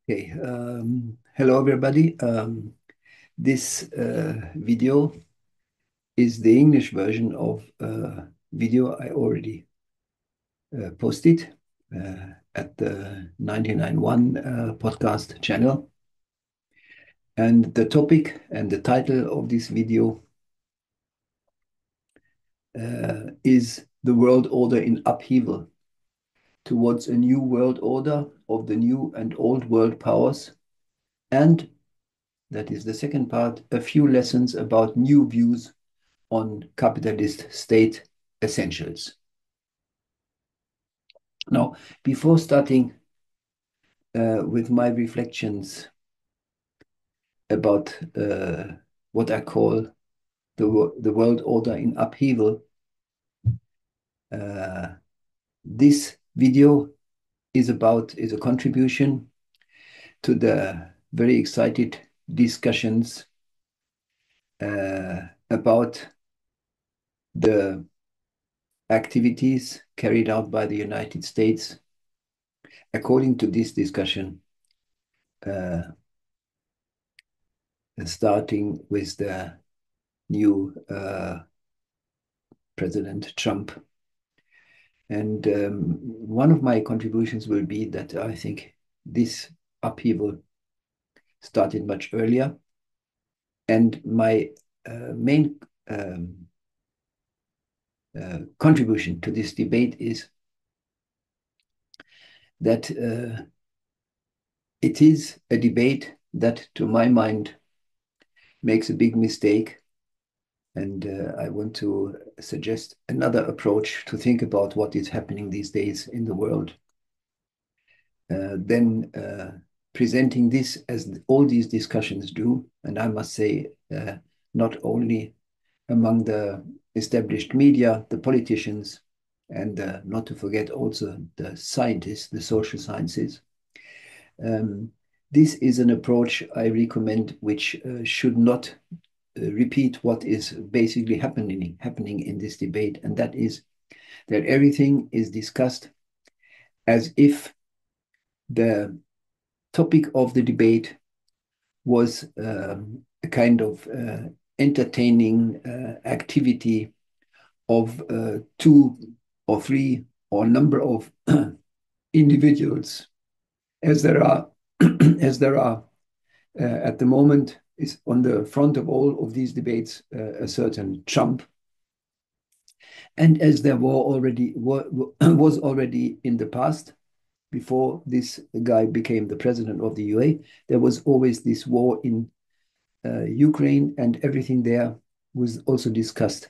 Okay, hello everybody. This video is the English version of a video I already posted at the 991 podcast channel. And the topic and the title of this video is The World Order in Upheaval Towards a New World Order of the New and Old World Powers, and that is the second part, a few lessons about new views on capitalist state essentials. Now, before starting with my reflections about what I call the world order in upheaval, uh, this video is a contribution to the very excited discussions about the activities carried out by the United States. According to this discussion, starting with the new President Trump. And one of my contributions will be that I think this upheaval started much earlier. And my main contribution to this debate is that it is a debate that, to my mind, makes a big mistake. And I want to suggest another approach to think about what is happening these days in the world. Then presenting this as all these discussions do, and I must say, not only among the established media, the politicians, and not to forget also the scientists, the social sciences. This is an approach I recommend, which should not repeat what is basically happening in this debate, and that is that everything is discussed as if the topic of the debate was a kind of entertaining activity of two or three or number of individuals, as there are at the moment. Is on the front of all of these debates a certain Trump, and as there was already in the past, before this guy became the president of the UA, there was always this war in Ukraine, and everything there was also discussed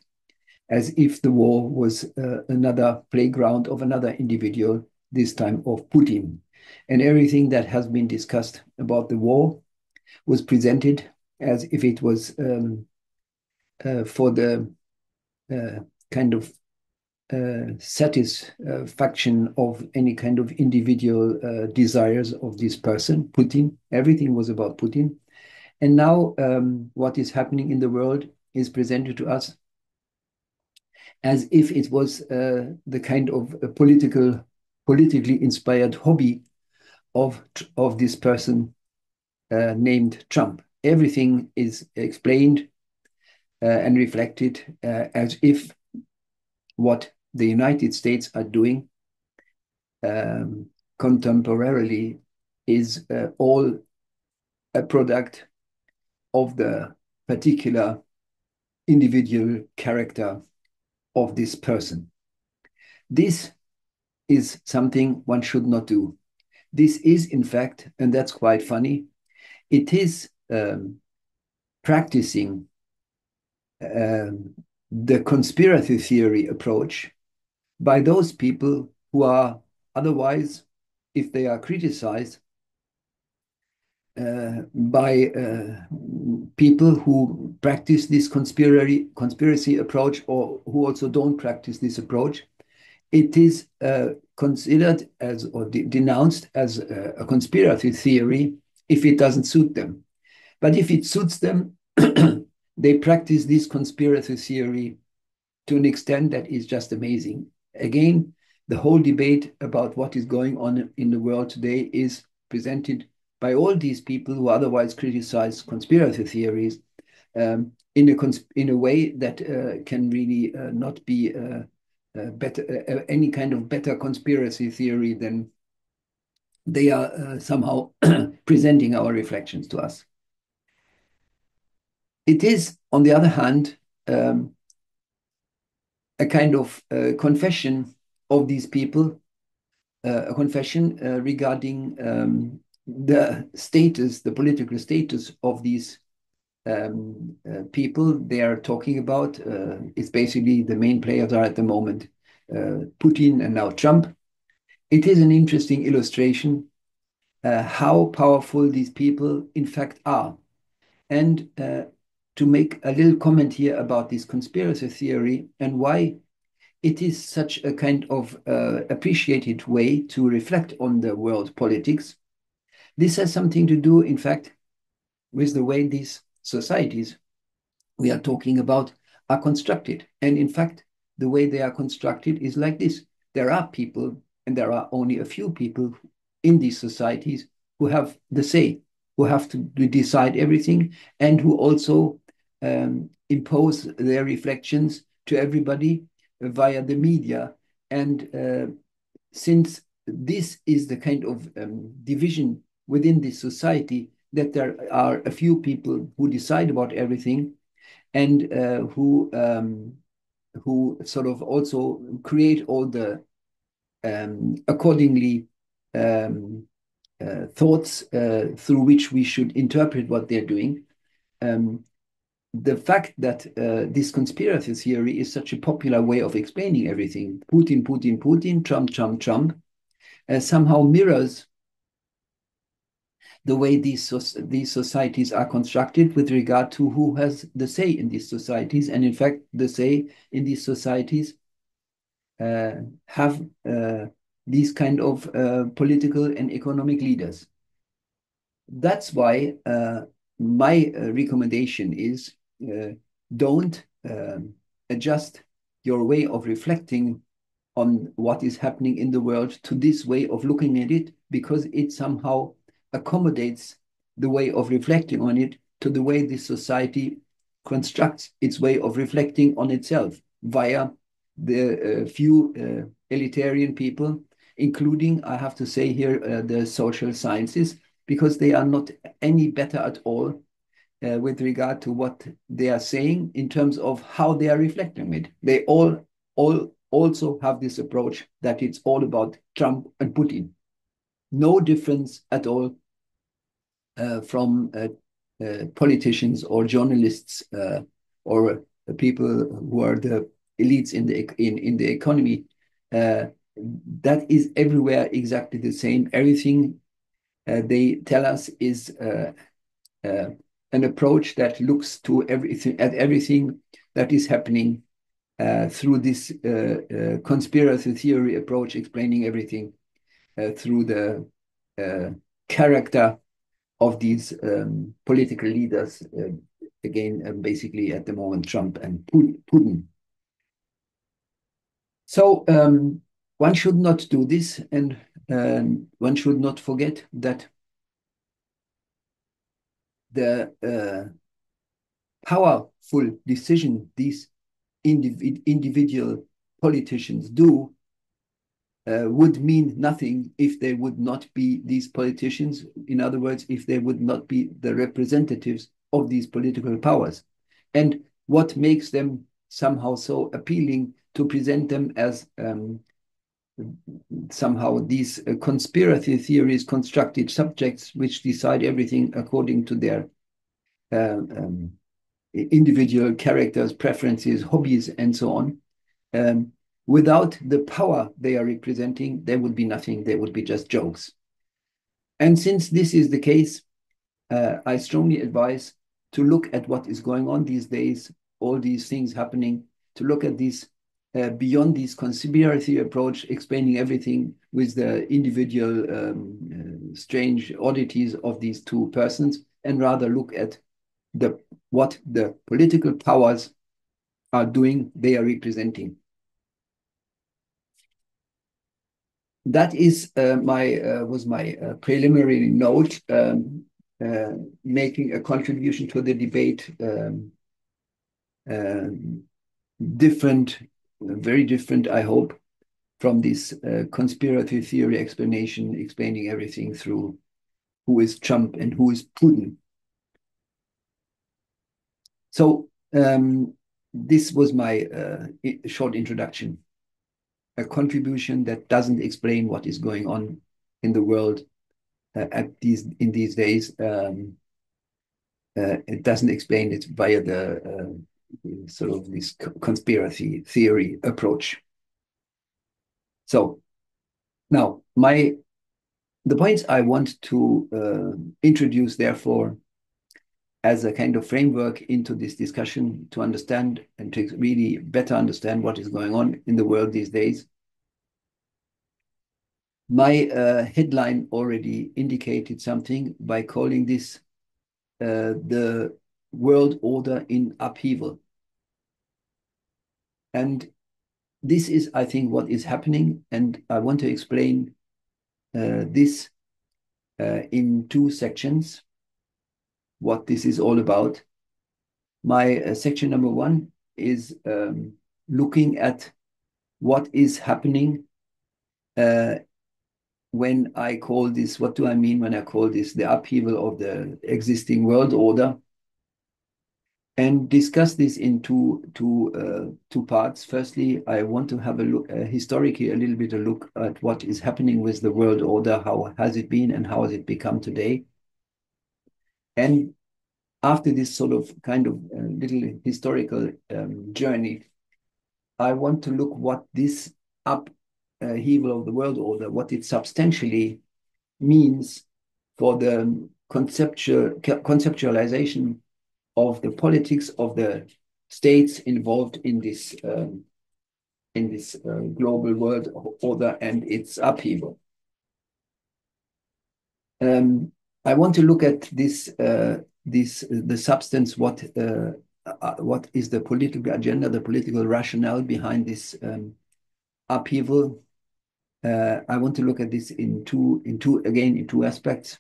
as if the war was another playground of another individual, this time of Putin. And everything that has been discussed about the war was presented as if it was for the kind of satisfaction of any kind of individual desires of this person, Putin. Everything was about Putin. And now what is happening in the world is presented to us as if it was the kind of politically inspired hobby of this person named Trump. Everything is explained and reflected as if what the United States are doing contemporarily is all a product of the particular individual character of this person. This is something one should not do. This is, in fact, and that's quite funny, it is practicing the conspiracy theory approach by those people who are otherwise, if they are criticized by people who practice this conspiracy approach, or who also don't practice this approach, it is considered as or denounced as a conspiracy theory if it doesn't suit them. But if it suits them, they practice this conspiracy theory to an extent that is just amazing. Again, the whole debate about what is going on in the world today is presented by all these people who otherwise criticize conspiracy theories in a way that can really not be better any kind of better conspiracy theory than they are somehow presenting our reflections to us. It is, on the other hand, a kind of confession of these people, a confession regarding the status, the political status of these people they are talking about. It's basically the main players are at the moment Putin and now Trump. It is an interesting illustration how powerful these people in fact are. And to make a little comment here about this conspiracy theory and why it is such a kind of appreciated way to reflect on the world politics. This has something to do, in fact, with the way these societies we are talking about are constructed. And in fact, the way they are constructed is like this. There are people, and there are only a few people in these societies who have the say, who have to decide everything, and who also impose their reflections to everybody via the media. And since this is the kind of division within this society, that there are a few people who decide about everything and who sort of also create all the accordingly thoughts through which we should interpret what they're doing. The fact that this conspiracy theory is such a popular way of explaining everything, Putin, Putin, Putin, Trump, Trump, Trump, somehow mirrors the way these societies are constructed with regard to who has the say in these societies. And in fact, the say in these societies have these kind of political and economic leaders. That's why my recommendation is don't adjust your way of reflecting on what is happening in the world to this way of looking at it, because it somehow accommodates the way of reflecting on it to the way this society constructs its way of reflecting on itself via the few elitarian people, including, I have to say here, the social sciences, because they are not any better at all with regard to what they are saying in terms of how they are reflecting it. They all also have this approach that it's all about Trump and Putin. No difference at all from politicians or journalists or people who are the elites in the economy. That is everywhere exactly the same. Everything they tell us is an approach that looks to everything that is happening through this conspiracy theory approach, explaining everything through the character of these political leaders, again, basically at the moment, Trump and Putin. So one should not do this, and one should not forget that the powerful decision these individual politicians do would mean nothing if they would not be these politicians. In other words, if they would not be the representatives of these political powers. And what makes them somehow so appealing to present them as somehow these conspiracy theories constructed subjects which decide everything according to their individual characters, preferences, hobbies, and so on. Without the power they are representing, there would be nothing. There would be just jokes. And since this is the case, I strongly advise to look at what is going on these days, all these things happening, to look at these beyond this conspiracy approach, explaining everything with the individual strange oddities of these two persons, and rather look at what the political powers are doing, they are representing. that is my preliminary note, making a contribution to the debate, different, very different, I hope, from this conspiracy theory explanation, explaining everything through who is Trump and who is Putin. So this was my short introduction, a contribution that doesn't explain what is going on in the world in these days. It doesn't explain it via the sort of this conspiracy theory approach. So now the points I want to introduce, therefore, as a kind of framework into this discussion to understand and to really better understand what is going on in the world these days. My headline already indicated something by calling this the world order in upheaval. And this is, I think, what is happening. And I want to explain this in two sections, what this is all about. My section number one is looking at what is happening when I call this, what do I mean when I call this the upheaval of the existing world order? And discuss this in two parts. Firstly, I want to have a look historically, a little bit a look at what is happening with the world order, how has it been and how has it become today. And after this sort of kind of little historical journey, I want to look what this upheaval of the world order, what it substantially means for the conceptualization of the politics of the states involved in this global world order and its upheaval. I want to look at this the substance, what is the political agenda, the political rationale behind this upheaval. I want to look at this in two aspects.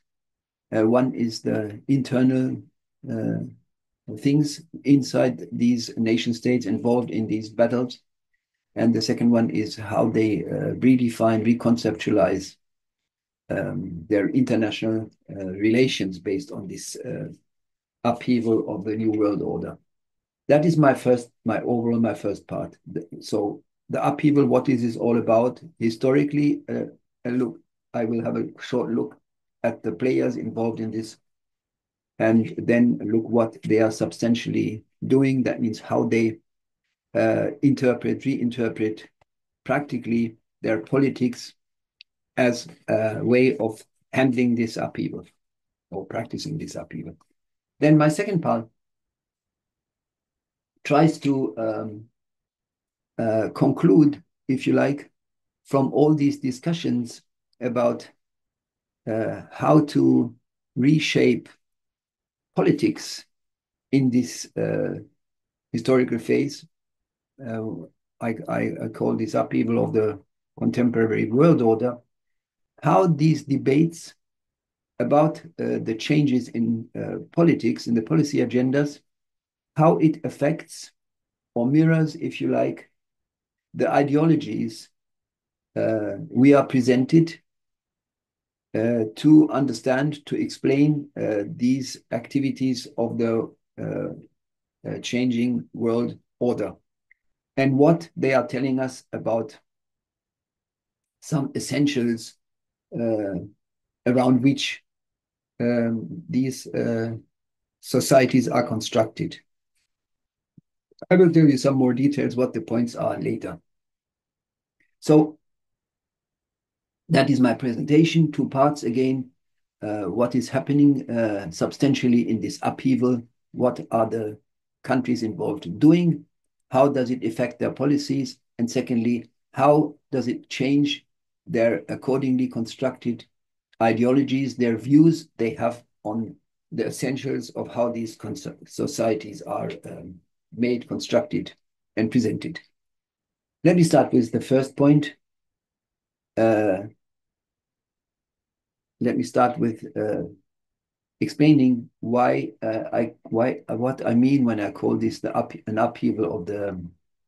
One is the internal things inside these nation states involved in these battles. And the second one is how they redefine, reconceptualize their international relations based on this upheaval of the new world order. That is my first part. So the upheaval, what is this all about? Historically, I will have a short look at the players involved in this, and then look what they are substantially doing. That means how they reinterpret practically their politics as a way of handling this upheaval or practicing this upheaval. Then my second part tries to conclude, if you like, from all these discussions about how to reshape politics in this historical phase. I call this upheaval of the contemporary world order, how these debates about the changes in politics, in the policy agendas, how it affects or mirrors, if you like, the ideologies we are presented to understand, to explain these activities of the changing world order, and what they are telling us about some essentials around which these societies are constructed. I will tell you some more details what the points are later. So that is my presentation, two parts again. What is happening substantially in this upheaval? What are the countries involved doing? How does it affect their policies? And secondly, how does it change their accordingly constructed ideologies, their views they have on the essentials of how these societies are made, constructed, and presented. Let me start with the first point. let me start with explaining what I mean when I call this an upheaval of the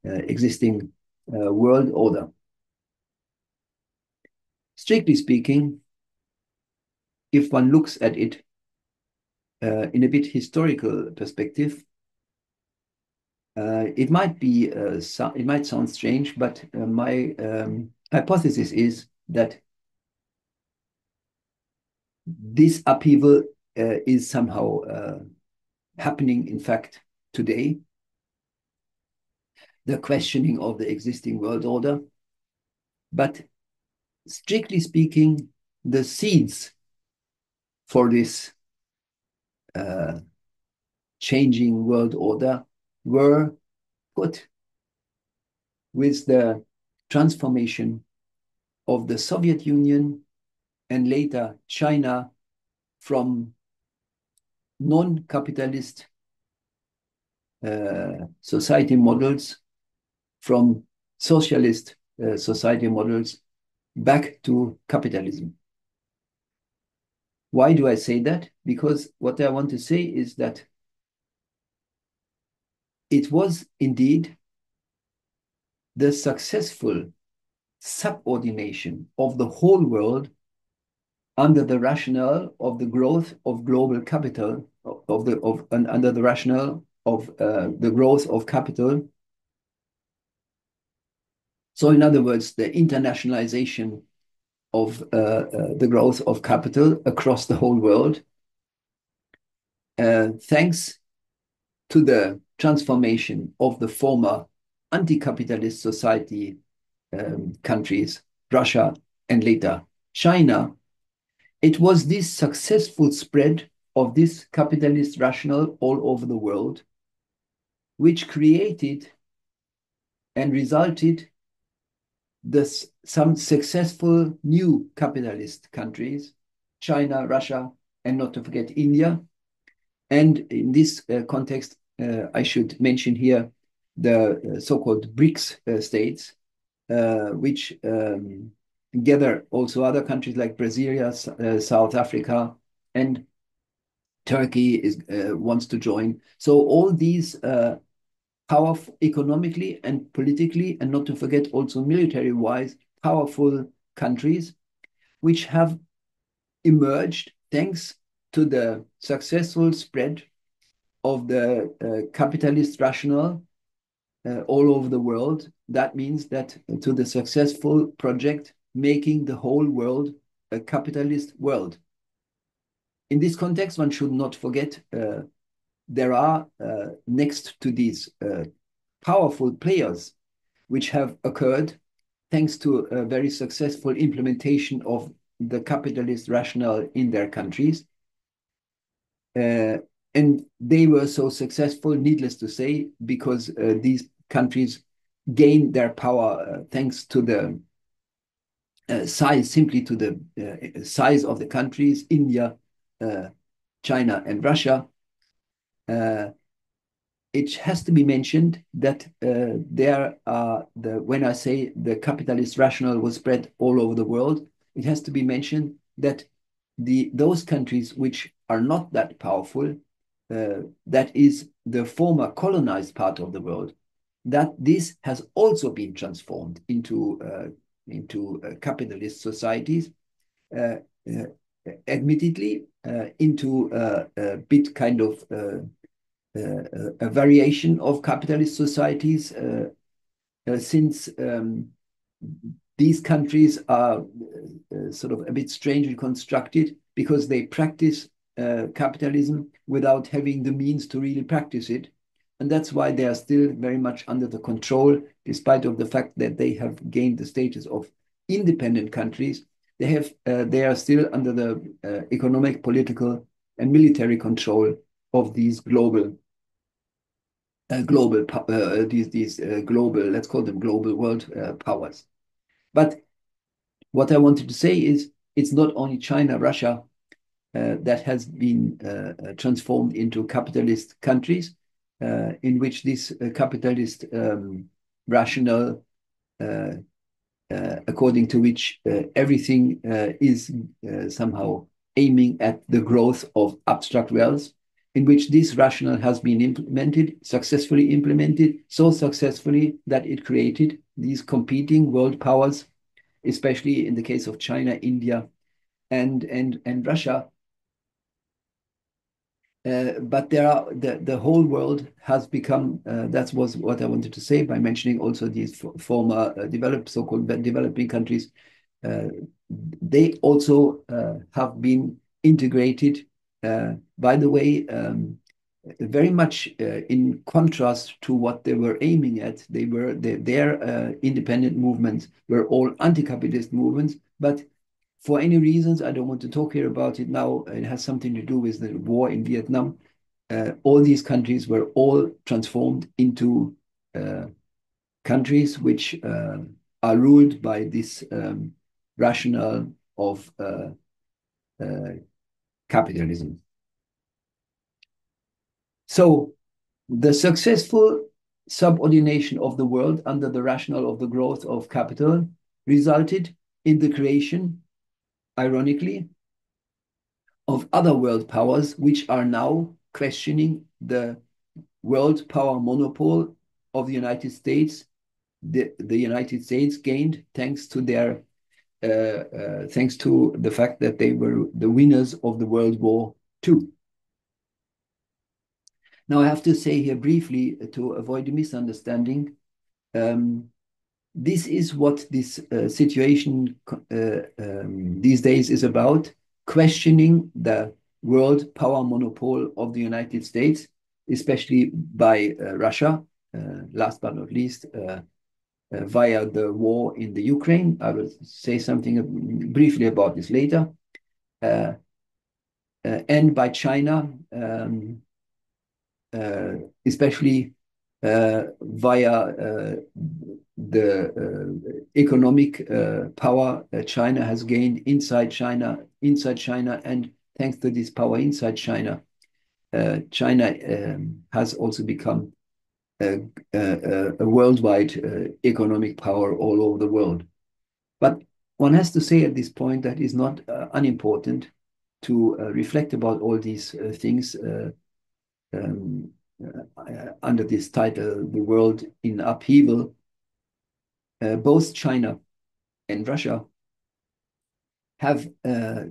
existing world order. Strictly speaking, if one looks at it in a bit historical perspective, it might sound strange, but my hypothesis is that this upheaval is somehow happening, in fact, today. The questioning of the existing world order. But strictly speaking, the seeds for this changing world order were put with the transformation of the Soviet Union and later China from non-capitalist society models, from socialist society models back to capitalism. Why do I say that? Because what I want to say is that it was indeed the successful subordination of the whole world under the rationale of the growth of global capital, under the rationale of the growth of capital. So, in other words, the internationalization of the growth of capital across the whole world, thanks to the transformation of the former anti-capitalist society countries, Russia and later China. It was this successful spread of this capitalist rationale all over the world, which created and resulted some successful new capitalist countries, China, Russia, and not to forget India. And in this context, I should mention here the so-called BRICS states, which gather also other countries like Brazil, South Africa, and Turkey wants to join. So all these powerful economically and politically, and not to forget also military-wise, powerful countries, which have emerged thanks to the successful spread of the capitalist rationale all over the world. That means that to the successful project making the whole world a capitalist world. In this context, one should not forget there are, next to these powerful players, which have occurred thanks to a very successful implementation of the capitalist rationale in their countries. And they were so successful, needless to say, because these countries gained their power thanks to the size, simply to the size of the countries, India, China, and Russia. It has to be mentioned that when I say the capitalist rationale was spread all over the world, it has to be mentioned that those countries which are not that powerful, that is the former colonized part of the world, that this has also been transformed into capitalist societies, admittedly into a bit kind of a variation of capitalist societies, since these countries are sort of a bit strangely constructed because they practice capitalism without having the means to really practice it. And that's why they are still very much under the control, despite of the fact that they have gained the status of independent countries. They are still under the economic, political, and military control of these global, let's call them global world powers. But what I wanted to say is it's not only China, Russia that has been transformed into capitalist countries, in which this capitalist rationale according to which everything is somehow aiming at the growth of abstract wealth, in which this rationale has been successfully implemented, so successfully that it created these competing world powers, especially in the case of China, India, and Russia. But the whole world has become, that was what I wanted to say by mentioning also these former so-called developing countries. They also have been integrated, by the way, very much in contrast to what they were aiming at. Their independent movements were all anti-capitalist movements, but for any reasons, I don't want to talk here about it now. It has something to do with the war in Vietnam. All these countries were all transformed into countries which are ruled by this rationale of capitalism. So the successful subordination of the world under the rationale of the growth of capital resulted in the creation, ironically, of other world powers which are now questioning the world power monopole of the United States. The United States gained thanks to their thanks to the fact that they were the winners of the World War II. Now, I have to say here briefly to avoid a misunderstanding. This is what this situation these days is about, questioning the world power monopole of the United States, especially by Russia, last but not least, via the war in the Ukraine. I will say something briefly about this later. And by China, especially via the economic power China has gained inside China, and thanks to this power inside China, China has also become a worldwide economic power all over the world. But one has to say at this point that it's not unimportant to reflect about all these things under this title, The World in Upheaval. Both China and Russia have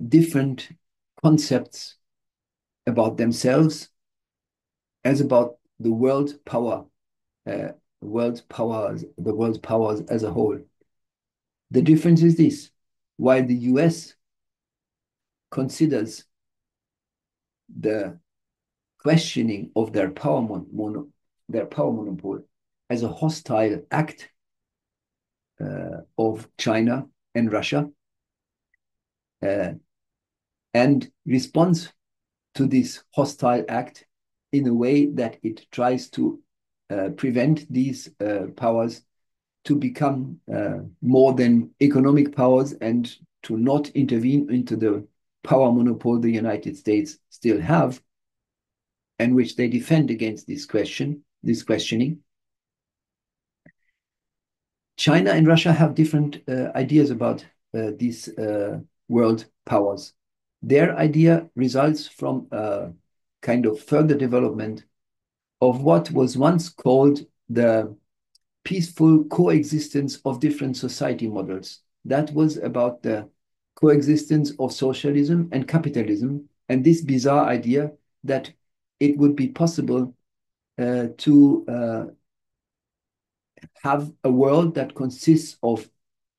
different concepts about themselves as about the world power, the world powers as a whole. The difference is this: while the US considers the questioning of their power monopole as a hostile act of China and Russia, and responds to this hostile act in a way that it tries to prevent these powers to become more than economic powers and to not intervene into the power monopole the United States still have, and which they defend against this questioning. China and Russia have different ideas about these world powers. Their idea results from a kind of further development of what was once called the peaceful coexistence of different society models. That was about the coexistence of socialism and capitalism, and this bizarre idea that it would be possible to have a world that consists of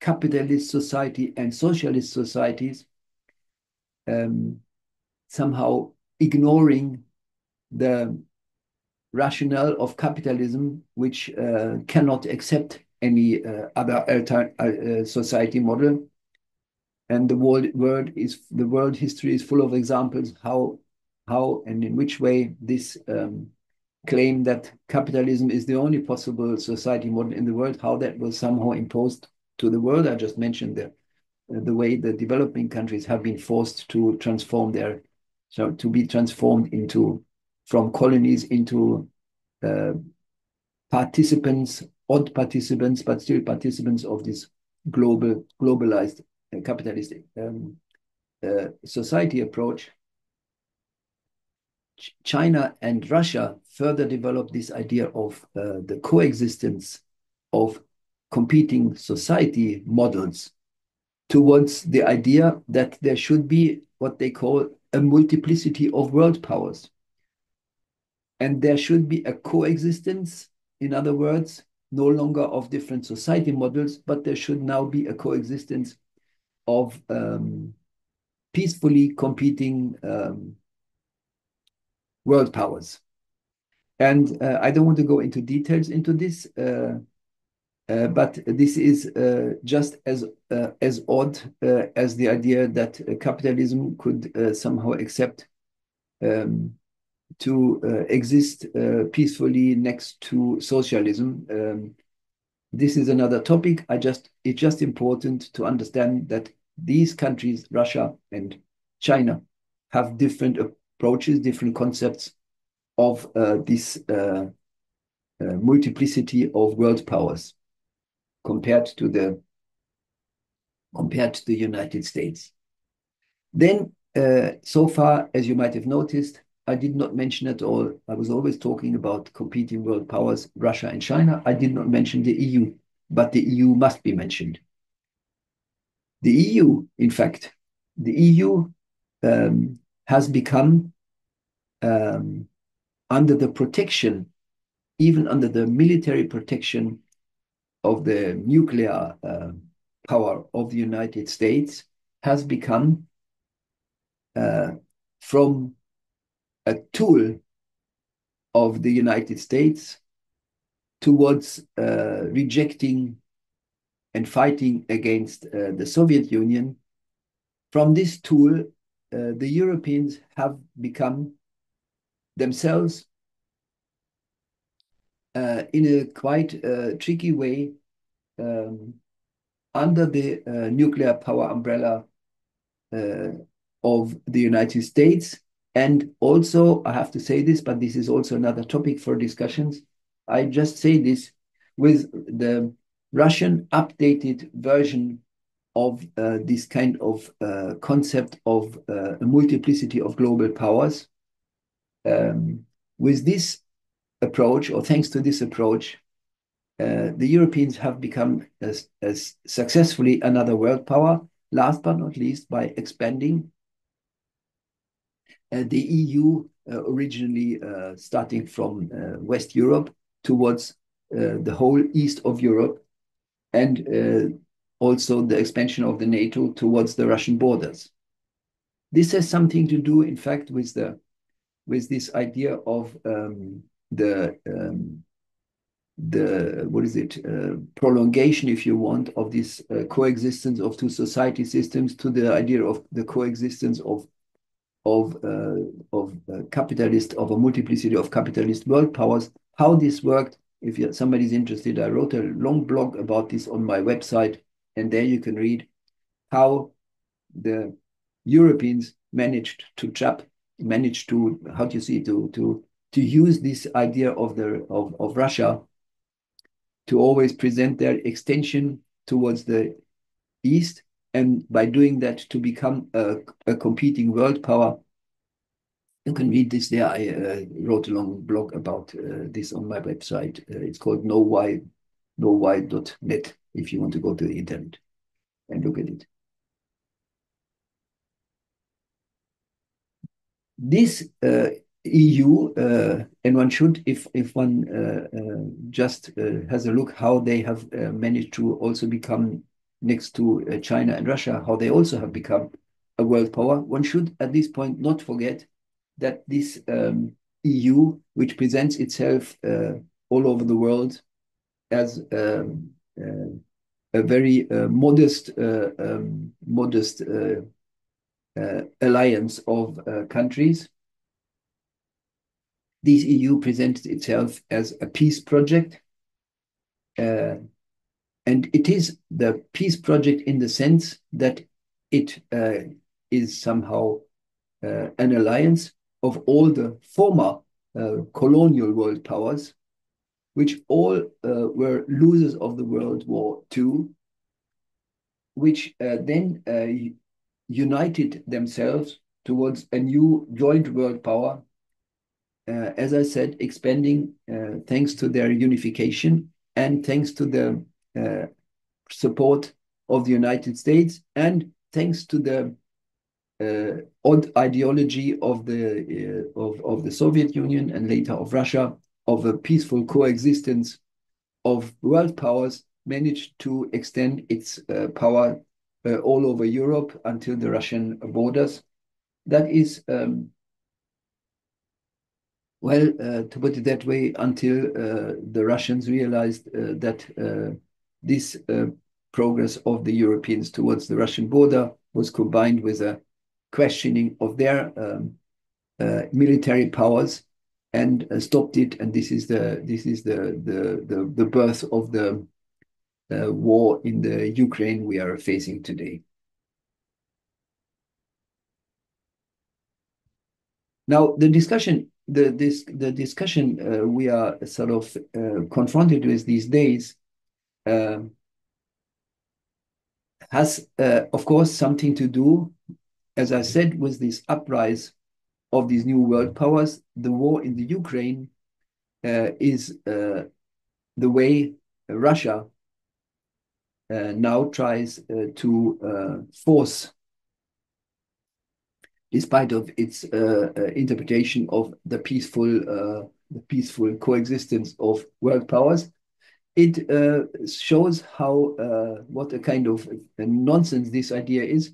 capitalist society and socialist societies, somehow ignoring the rationale of capitalism, which cannot accept any other society model. And the world history is full of examples how and in which way this claim that capitalism is the only possible society model in the world, how that was somehow imposed to the world. I just mentioned the way the developing countries have been forced to transform to be transformed from colonies into participants, odd participants, but still participants of this globalized capitalist society approach, China and Russia further developed this idea of the coexistence of competing society models towards the idea that there should be what they call a multiplicity of world powers. And there should be a coexistence, in other words, no longer of different society models, but there should now be a coexistence of peacefully competing world powers. And I don't want to go into details into this, but this is just as odd as the idea that capitalism could somehow accept to exist peacefully next to socialism. This is another topic. It's just important to understand that these countries, Russia and China, have different approaches, different concepts of this multiplicity of world powers compared to the United States. Then, so far, as you might have noticed, I did not mention at all. I was always talking about competing world powers, Russia and China. I did not mention the EU, but the EU must be mentioned. The EU, in fact, the EU has become under the protection, even under the military protection of the nuclear power of the United States, has become from a tool of the United States towards rejecting and fighting against the Soviet Union. From this tool, the Europeans have become themselves, in a quite tricky way, under the nuclear power umbrella of the United States. And also, I have to say this, but this is also another topic for discussions. I just say this with the Russian updated version of this kind of concept of a multiplicity of global powers. With this approach, or thanks to this approach, the Europeans have become as successfully another world power, last but not least, by expanding the EU, originally starting from West Europe towards the whole east of Europe, and also the expansion of the NATO towards the Russian borders. This has something to do, in fact, with this idea of prolongation, if you want, of this coexistence of two society systems, to the idea of the coexistence of a multiplicity of capitalist world powers. How this worked, if somebody's interested, I wrote a long blog about this on my website, and there you can read how the Europeans managed to use this idea of Russia to always present their extension towards the east, and by doing that to become a competing world power. You can read this there. I wrote a long blog about this on my website. It's called knowwhy.net, if you want to go to the internet and look at it. This EU, and one should, if one just has a look how they have managed to also become, next to China and Russia, how they also have become a world power, one should at this point not forget that this EU, which presents itself all over the world as a very modest alliance of countries. This EU presents itself as a peace project, and it is the peace project in the sense that it is somehow an alliance of all the former colonial world powers, which all were losers of the World War II, which then united themselves towards a new joint world power, as I said, expanding thanks to their unification and thanks to the support of the United States and thanks to the odd ideology of the Soviet Union and later of Russia, of a peaceful coexistence of world powers, managed to extend its power all over Europe until the Russian borders. That is, to put it that way, until the Russians realized that this progress of the Europeans towards the Russian border was combined with a questioning of their military powers and stopped it. And this is the birth of the war in the Ukraine we are facing today. Now, the discussion we are sort of confronted with these days has, of course, something to do, as I said, with this uprise of these new world powers. The war in the Ukraine is the way Russia now tries to force, despite of its interpretation of the peaceful coexistence of world powers, it shows how what a kind of nonsense this idea is,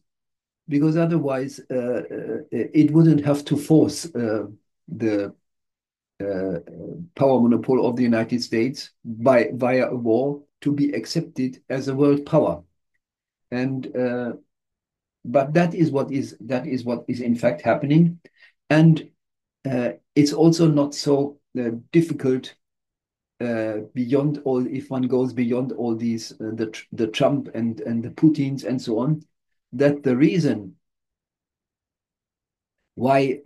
because otherwise it wouldn't have to force the power monopoly of the United States via a war to be accepted as a world power, and but that is what is in fact happening, and it's also not so difficult beyond all, if one goes beyond all these the Trump and the Putins and so on, that the reason why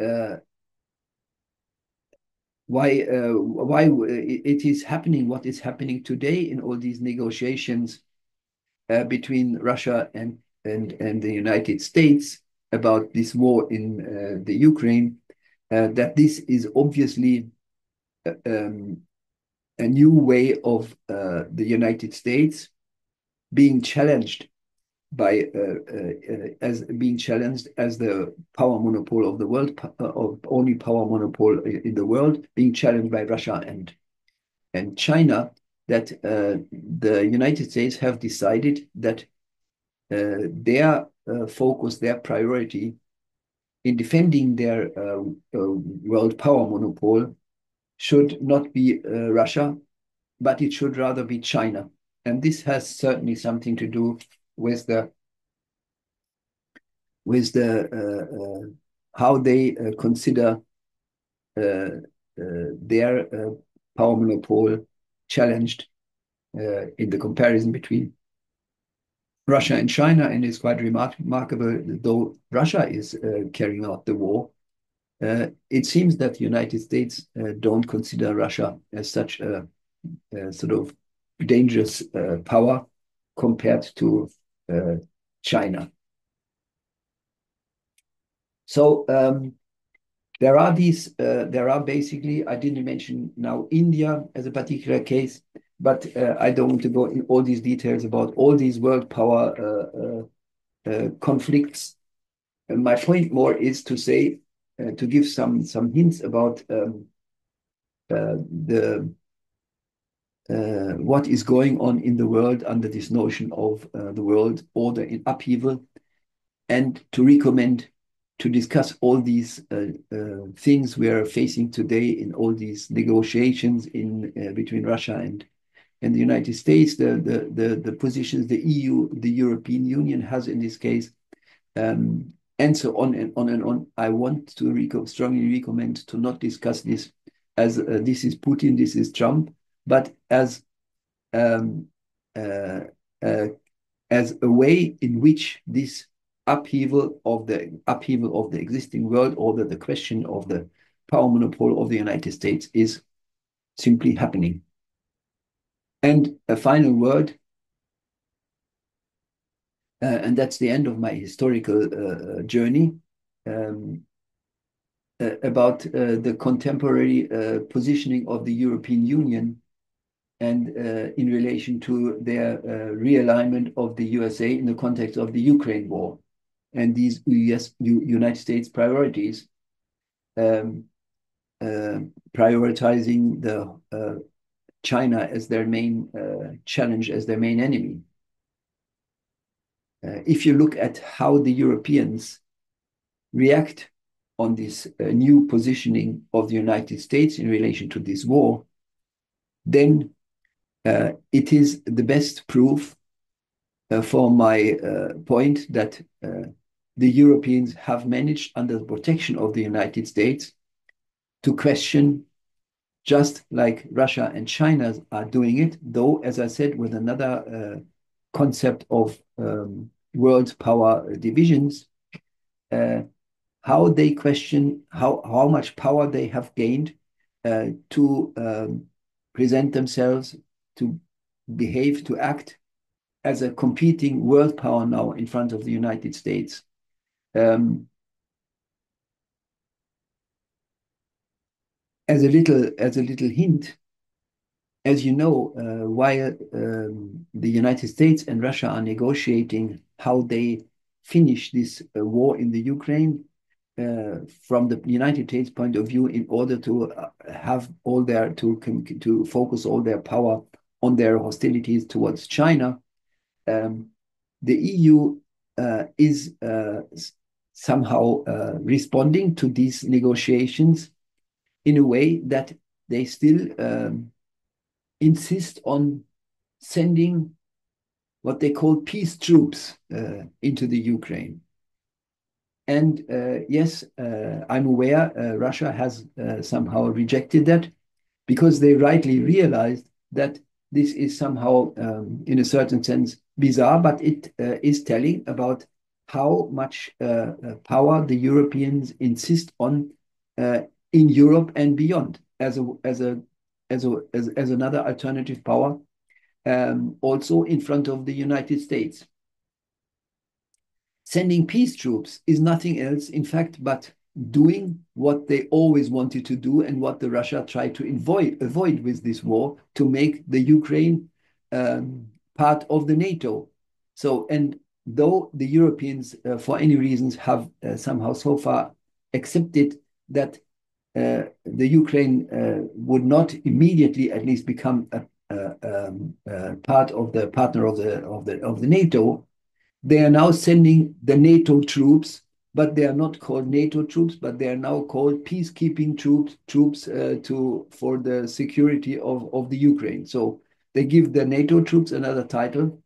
it is happening what is happening today in all these negotiations between Russia and the United States about this war in the Ukraine, that this is obviously a new way of the United States being challenged as the power monopoly of the world, of only power monopoly in the world, being challenged by Russia and China. That the United States have decided that their focus, their priority in defending their world power monopoly should not be Russia, but it should rather be China. And this has certainly something to do with the how they consider their power monopoly challenged in the comparison between Russia and China. And it's quite remarkable, though Russia is carrying out the war, it seems that the United States don't consider Russia as such a sort of dangerous power compared to China. So there are basically, I didn't mention now India as a particular case, but I don't want to go in all these details about all these world power conflicts. And my point more is to say, to give some hints about what is going on in the world under this notion of the world order in upheaval, and to recommend to discuss all these things we are facing today in all these negotiations between Russia and the United States, the positions the EU, the European Union has in this case, and so on and on and on. I want to strongly recommend to not discuss this as this is Putin, this is Trump, but as a way in which this upheaval of the existing world order, the question of the power monopoly of the United States, is simply happening. And a final word. and that's the end of my historical journey um, about the contemporary positioning of the European Union and in relation to their realignment of the USA in the context of the Ukraine war and these United States priorities, um, uh, prioritizing the China as their main challenge, as their main enemy. If you look at how the Europeans react on this new positioning of the United States in relation to this war, then it is the best proof for my point that the Europeans have managed, under the protection of the United States, to question, just like Russia and China are doing it, though, as I said, with another concept of world power divisions, uh, how they question how much power they have gained to present themselves, to behave, to act as a competing world power now in front of the United States. As a little hint, as you know, while the United States and Russia are negotiating how they finish this war in the Ukraine, from the United States point of view, in order to have all their to focus all their power on their hostilities towards China, the EU is somehow responding to these negotiations in a way that they still insist on sending what they call peace troops into the Ukraine. And yes, I'm aware Russia has somehow rejected that because they rightly realized that this is somehow, in a certain sense, bizarre, but it is telling about how much power the Europeans insist on in Europe and beyond as another alternative power, also in front of the United States. Sending peace troops is nothing else, in fact, but doing what they always wanted to do and what the Russia tried to avoid with this war, to make the Ukraine part of the NATO. So, and though the Europeans, for any reasons, have somehow so far accepted that the Ukraine would not immediately, at least, become a part of the partner of the NATO, they are now sending the NATO troops, but they are not called NATO troops, but they are now called peacekeeping troops for the security of the Ukraine. So they give the NATO troops another title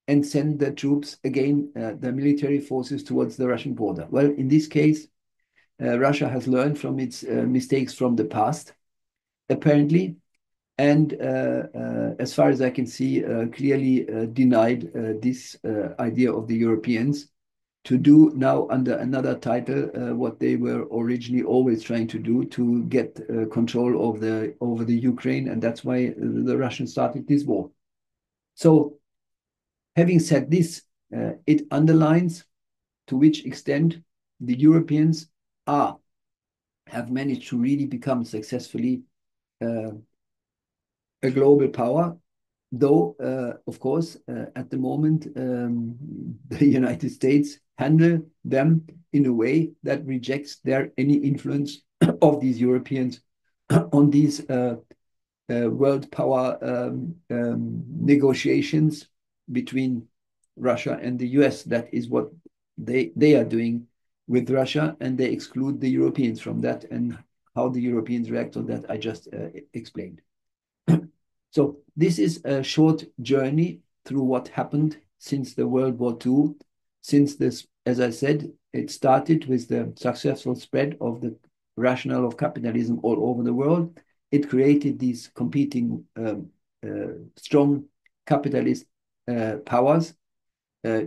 and send the troops again, the military forces, towards the Russian border. Well, in this case, Russia has learned from its mistakes from the past, apparently, and as far as I can see, clearly denied this idea of the Europeans to do now, under another title, what they were originally always trying to do, to get control over the Ukraine, and that's why the Russians started this war. So, having said this, it underlines to which extent the Europeans have managed to really become successfully a global power, though, of course, at the moment, the United States handle them in a way that rejects any influence of these Europeans on these world power negotiations between Russia and the US. That is what they are doing with Russia, and they exclude the Europeans from that, and how the Europeans react on that I just explained. So this is a short journey through what happened since the World War II. Since this, as I said, it started with the successful spread of the rationale of capitalism all over the world. It created these competing strong capitalist powers,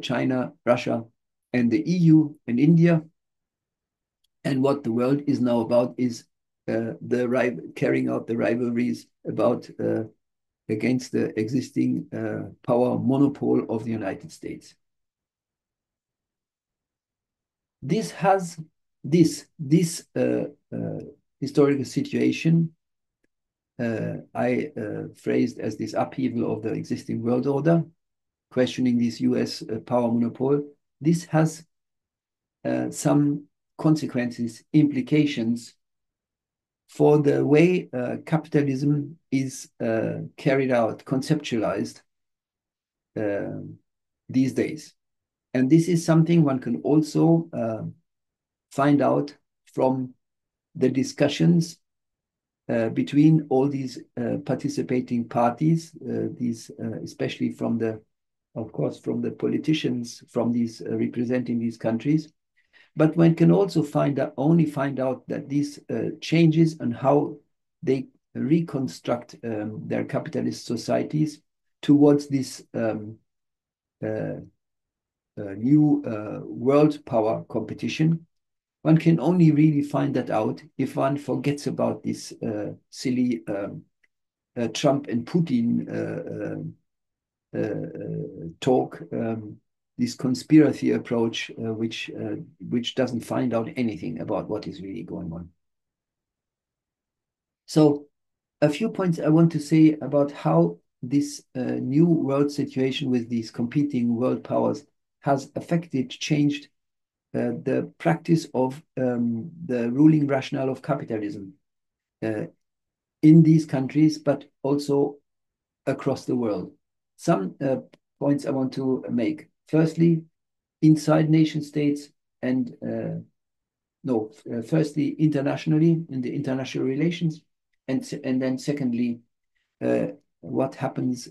China, Russia, and the EU and India. And what the world is now about is carrying out the rivalries about against the existing power monopole of the United States. This has this historical situation I phrased as this upheaval of the existing world order, questioning this US power monopoly. This has some consequences, implications for the way capitalism is carried out, conceptualized these days. And this is something one can also find out from the discussions between all these participating parties, especially from the, of course, from the politicians from these representing these countries. But one can also only find out that these changes and how they reconstruct their capitalist societies towards this new world power competition. One can only really find that out if one forgets about this silly Trump and Putin talk, this conspiracy approach, which doesn't find out anything about what is really going on. So, a few points I want to say about how this new world situation with these competing world powers has affected, changed the practice of the ruling rationale of capitalism in these countries, but also across the world. Some points I want to make. Firstly, inside nation states and firstly, internationally in the international relations, and then secondly, what happens,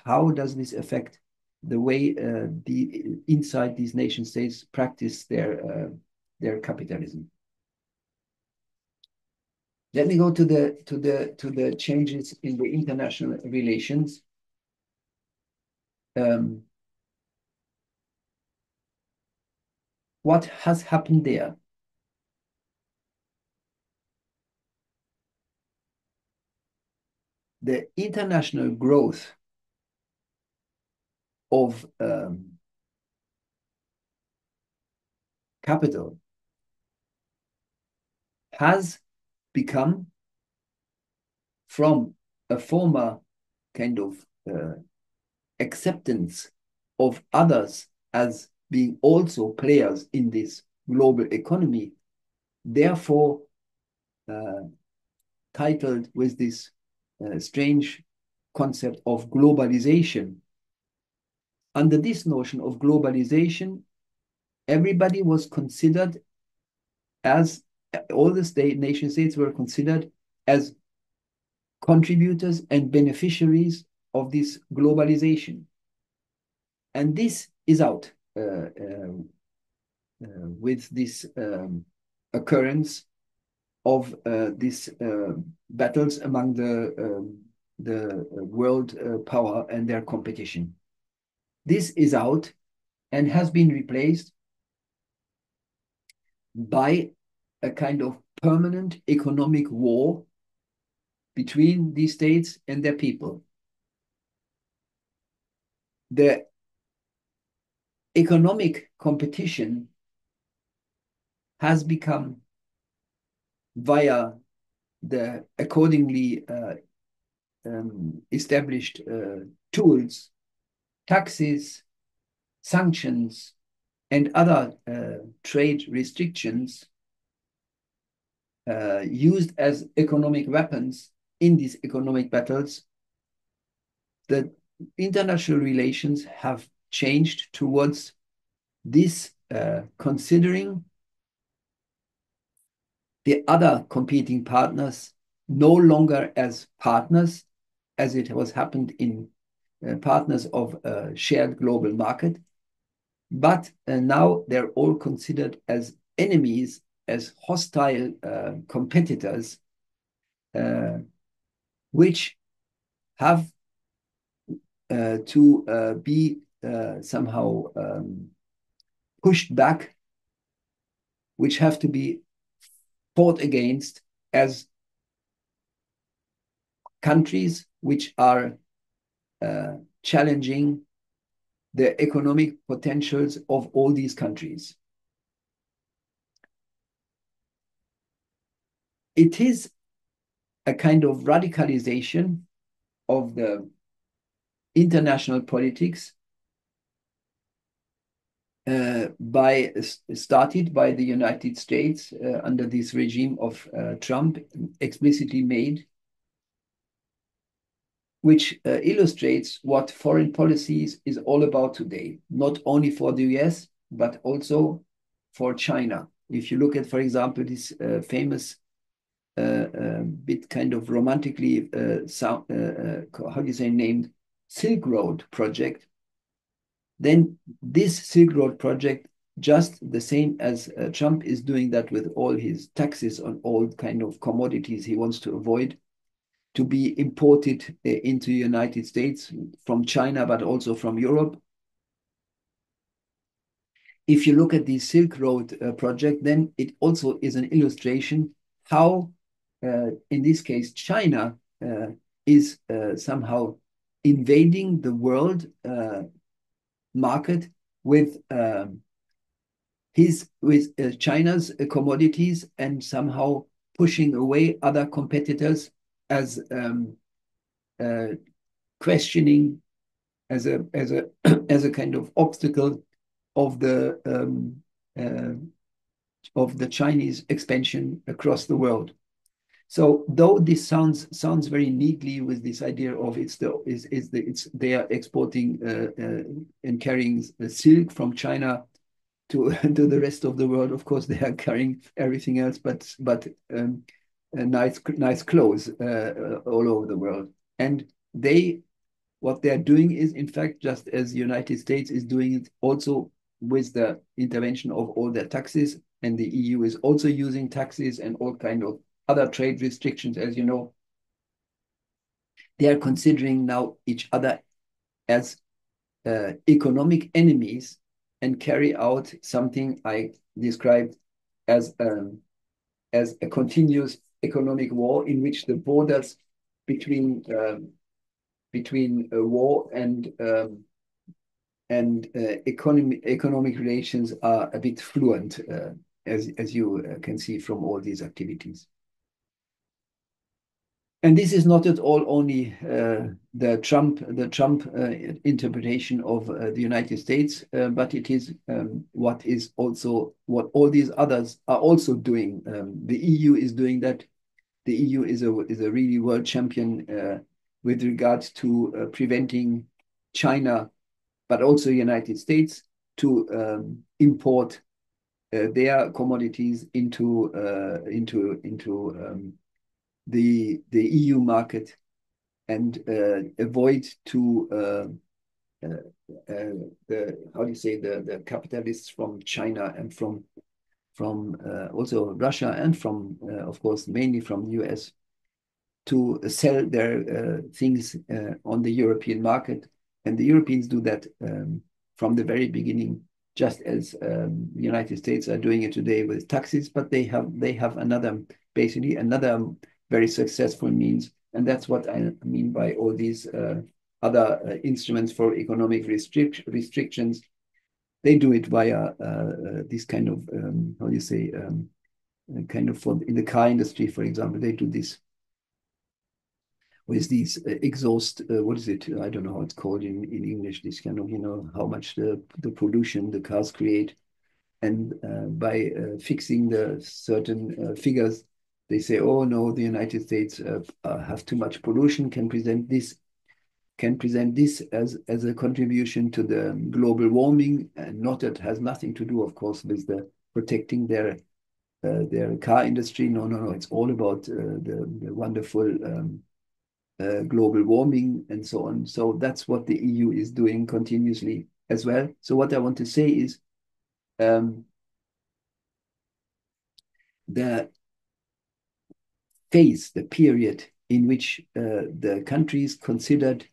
how does this affect the way inside these nation states practice their capitalism. Let me go to the changes in the international relations. What has happened there? The international growth of capital has become, from a former kind of acceptance of others as being also players in this global economy, therefore titled with this strange concept of globalization. Under this notion of globalization, everybody was considered as, all the nation states were considered as contributors and beneficiaries of this globalization. And this is out with this occurrence of these battles among the world power and their competition. This is out and has been replaced by a kind of permanent economic war between these states and their people. The economic competition has become, via the accordingly established tools, taxes, sanctions, and other trade restrictions used as economic weapons in these economic battles. The international relations have changed towards this, considering the other competing partners no longer as partners, as it was happened in partners of a shared global market, but now they're all considered as enemies, as hostile competitors, which have to be somehow pushed back, which have to be fought against as countries which are challenging the economic potentials of all these countries. it is a kind of radicalization of the international politics started by the United States under this regime of Trump, explicitly made, which illustrates what foreign policies is all about today, not only for the US, but also for China. If you look at, for example, this famous bit kind of romantically how do you say named Silk Road project, then this Silk Road project, just the same as Trump is doing that with all his taxes on all kind of commodities he wants to avoid to be imported into the United States from China, but also from Europe. If you look at the Silk Road project, then it also is an illustration how, in this case, China is somehow invading the world market with China's commodities and somehow pushing away other competitors as questioning as a as a kind of obstacle of the Chinese expansion across the world. So though this sounds very neatly with this idea of they are exporting and carrying the silk from China to to the rest of the world. Of course, they are carrying everything else, but nice clothes all over the world. And what they are doing is, in fact, just as the United States is doing it also with the intervention of all their taxes, and the EU is also using taxes and all kind of other trade restrictions, as you know. They are considering now each other as economic enemies and carry out something I described as a continuous economic war in which the borders between war and economic relations are a bit fluent, as you can see from all these activities. And this is not at all only the Trump interpretation of the United States, but it is what all these others are also doing. The EU is doing that. The EU is a really world champion with regards to preventing China, but also United States, to import their commodities into the EU market and avoid to the capitalists from China and from also Russia and from of course mainly from the US to sell their things on the European market. And the Europeans do that from the very beginning, just as the United States are doing it today with taxes, but they have basically another very successful means. And that's what I mean by all these other instruments for economic restrictions. They do it via this kind of, kind of in the car industry, for example, they do this with these exhaust, what is it? I don't know how it's called in English, this kind of, how much the pollution the cars create. And by fixing the certain figures, they say, oh no, the United States have too much pollution, can present this as a contribution to the global warming, and not that has nothing to do, of course, with the protecting their car industry. No, it's all about the wonderful global warming and so on. So that's what the EU is doing continuously as well. So what I want to say is the period in which the countries considered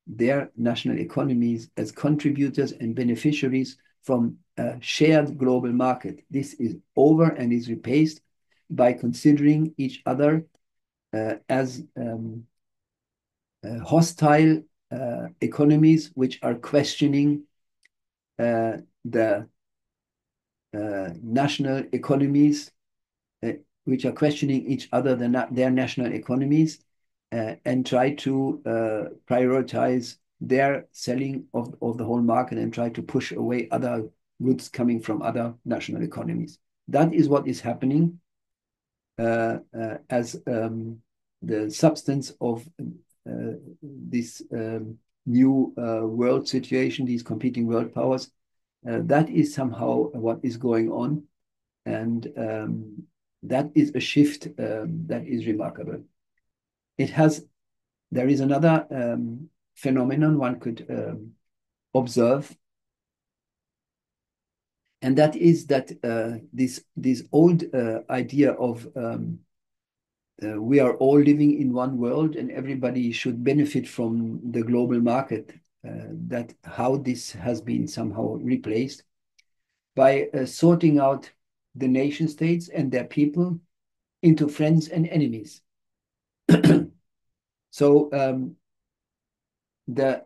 their national economies as contributors and beneficiaries from a shared global market. This is over and is replaced by considering each other as hostile economies which are questioning the national economies which are questioning each other, their national economies, and try to prioritize their selling of the whole market and try to push away other goods coming from other national economies. That is what is happening as the substance of this new world situation, these competing world powers. That is somehow what is going on. And that is a shift that is remarkable. There is another phenomenon one could observe, and that is that this old idea of we are all living in one world and everybody should benefit from the global market, that how this has been somehow replaced by sorting out the nation states and their people into friends and enemies. So the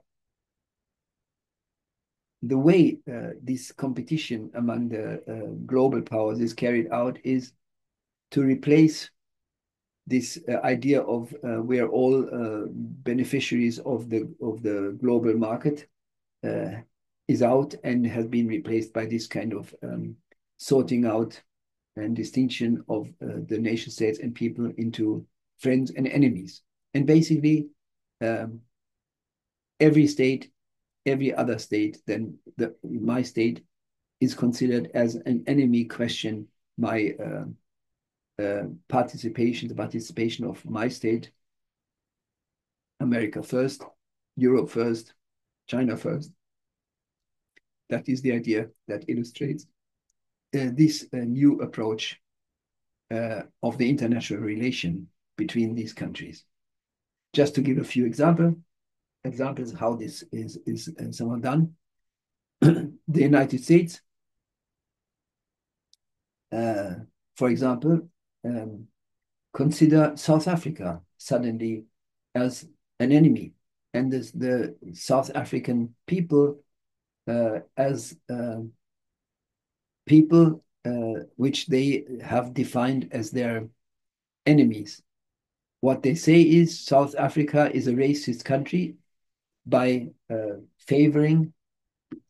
way this competition among the global powers is carried out is to replace this idea of we are all beneficiaries of the global market is out and has been replaced by this kind of sorting out and distinction of the nation states and people into friends and enemies. And basically, every state, every other state, then my state is considered as an enemy. Question my the participation of my state, America first, Europe first, China first. That is the idea that illustrates this new approach of the international relation between these countries. Just to give a few examples how this is somehow done. The United States, for example, consider South Africa suddenly as an enemy, and the South African people as people which they have defined as their enemies. What they say is South Africa is a racist country by favoring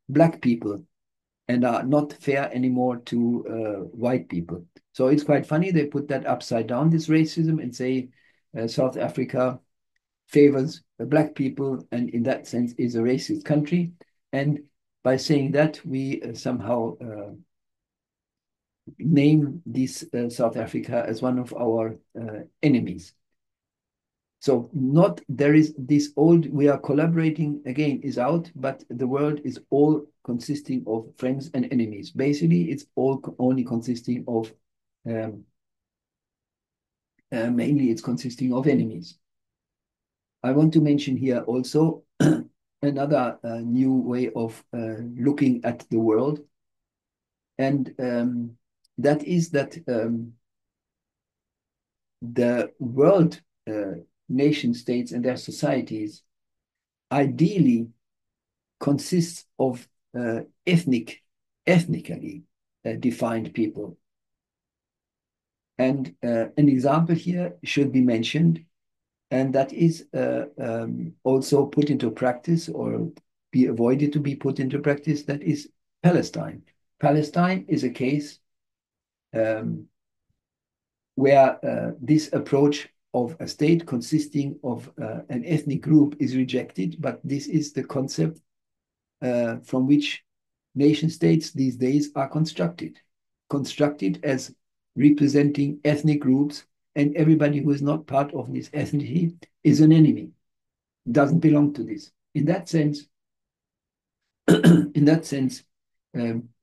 black people and are not fair anymore to white people. So it's quite funny. They put that upside down, this racism, and say South Africa favors black people and in that sense is a racist country. And by saying that, we somehow name this South Africa as one of our enemies. So there is this old, we are collaborating again is out, but the world is all consisting of friends and enemies. Basically, it's all only consisting of, mainly it's consisting of enemies. I want to mention here also another new way of looking at the world. And that is that the world nation states and their societies ideally consists of ethnically defined people. And an example here should be mentioned, and that is also put into practice or be avoided to be put into practice, that is Palestine. Palestine is a case where this approach of a state consisting of an ethnic group is rejected, but this is the concept from which nation states these days are constructed as representing ethnic groups, and everybody who is not part of this ethnicity is an enemy, doesn't belong to this. In that sense,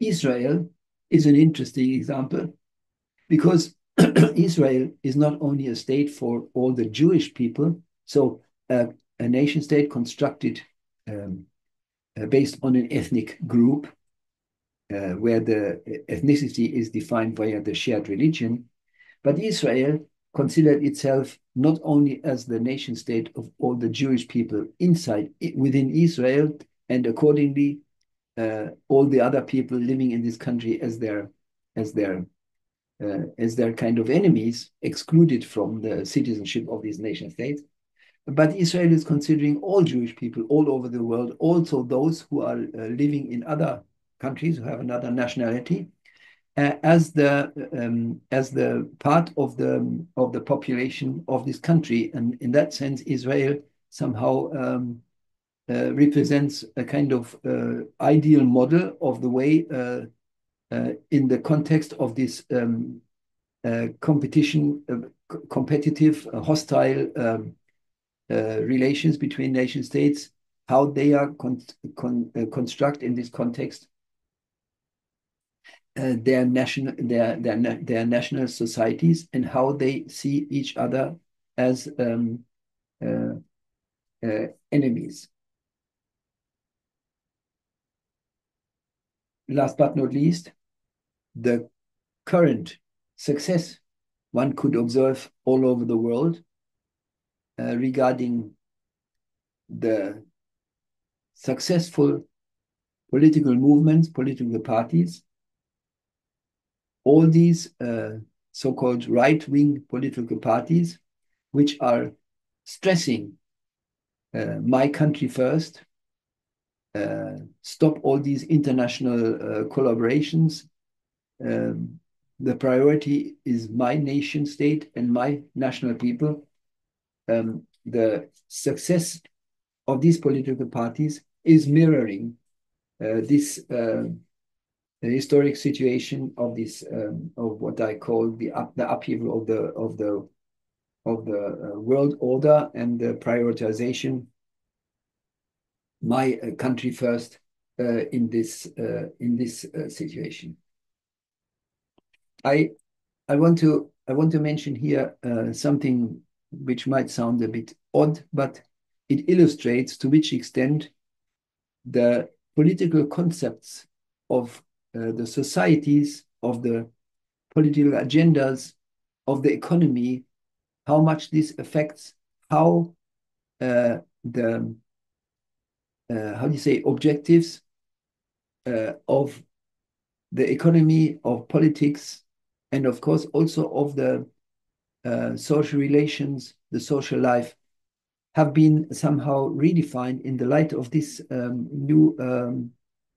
Israel is an interesting example because Israel is not only a state for all the Jewish people, so a nation state constructed based on an ethnic group where the ethnicity is defined via the shared religion, but Israel considered itself not only as the nation state of all the Jewish people within Israel, and accordingly all the other people living in this country as their as their kind of enemies, excluded from the citizenship of these nation states. But Israel is considering all Jewish people all over the world, also those who are living in other countries who have another nationality, as the part of the population of this country. And in that sense, Israel somehow represents a kind of ideal model of the way in the context of this competitive, hostile relations between nation states, how they are construct in this context their national societies, and how they see each other as enemies. Last but not least, the current success one could observe all over the world regarding the successful political movements, political parties. All these so-called right-wing political parties, which are stressing my country first, stop all these international collaborations. The priority is my nation state and my national people. The success of these political parties is mirroring this historic situation of this of what I call the upheaval of the world order and the prioritization my country first in this situation. I want to mention here something which might sound a bit odd, but it illustrates to which extent the political concepts of the societies, of the political agendas, of the economy, how much this affects how the how do you say objectives of the economy, of politics, and of course also of the social relations, the social life, have been somehow redefined in the light of this new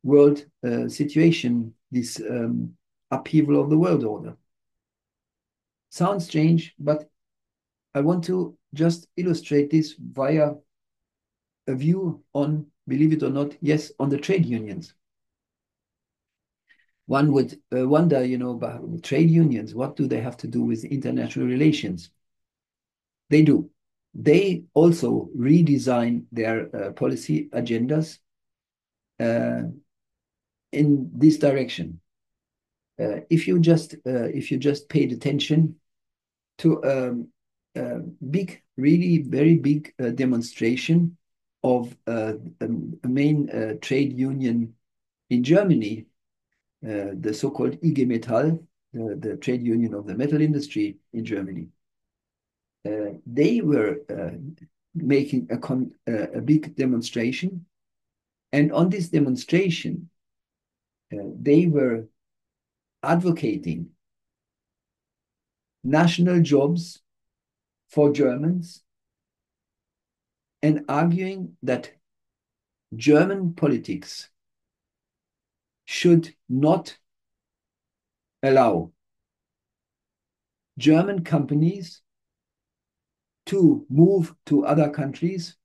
world situation, this upheaval of the world order. Sounds strange, but I want to just illustrate this via a view on, believe it or not, yes, on the trade unions. One would wonder, about trade unions, what do they have to do with international relations? They do. They also redesign their policy agendas in this direction. If you just paid attention to big, really very big demonstration of a main trade union in Germany, the so-called IG Metall, the trade union of the metal industry in Germany. They were making a big demonstration, and on this demonstration, they were advocating national jobs for Germans and arguing that German politics should not allow German companies to move to other countries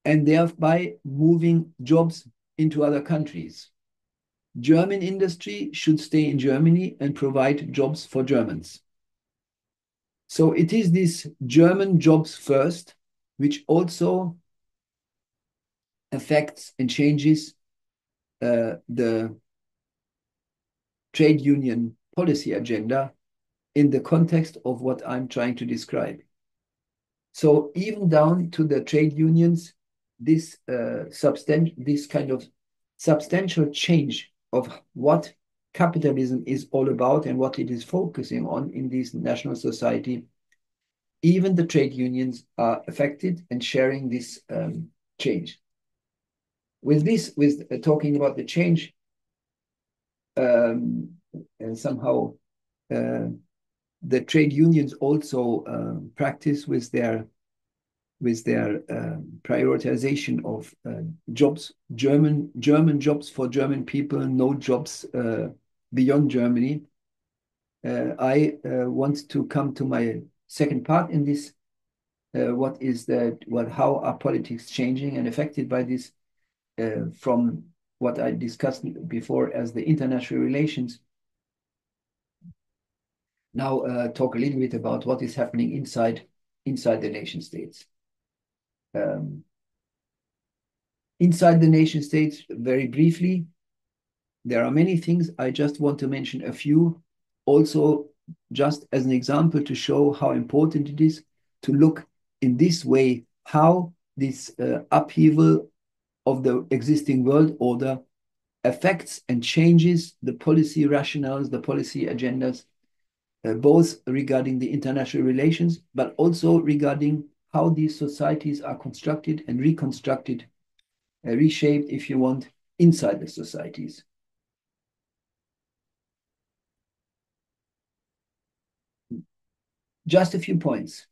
and thereby moving jobs into other countries. German industry should stay in Germany and provide jobs for Germans. So it is this German jobs first, which also affects and changes the trade union policy agenda in the context of what I'm trying to describe. So even down to the trade unions, this kind of substantial change of what capitalism is all about and what it is focusing on in this national society, even the trade unions are affected and sharing this change. With talking about the change, and somehow the trade unions also practice with their prioritization of jobs, German jobs for German people, no jobs beyond Germany. I want to come to my second part in this. How are politics changing and affected by this from what I discussed before as the international relations. Now talk a little bit about what is happening inside the nation states. Inside the nation states, very briefly, there are many things. I just want to mention a few, also just as an example to show how important it is to look in this way, how this upheaval of the existing world order affects and changes the policy rationales, the policy agendas, both regarding the international relations, but also regarding how these societies are constructed and reconstructed, reshaped, if you want, inside the societies. Just a few points.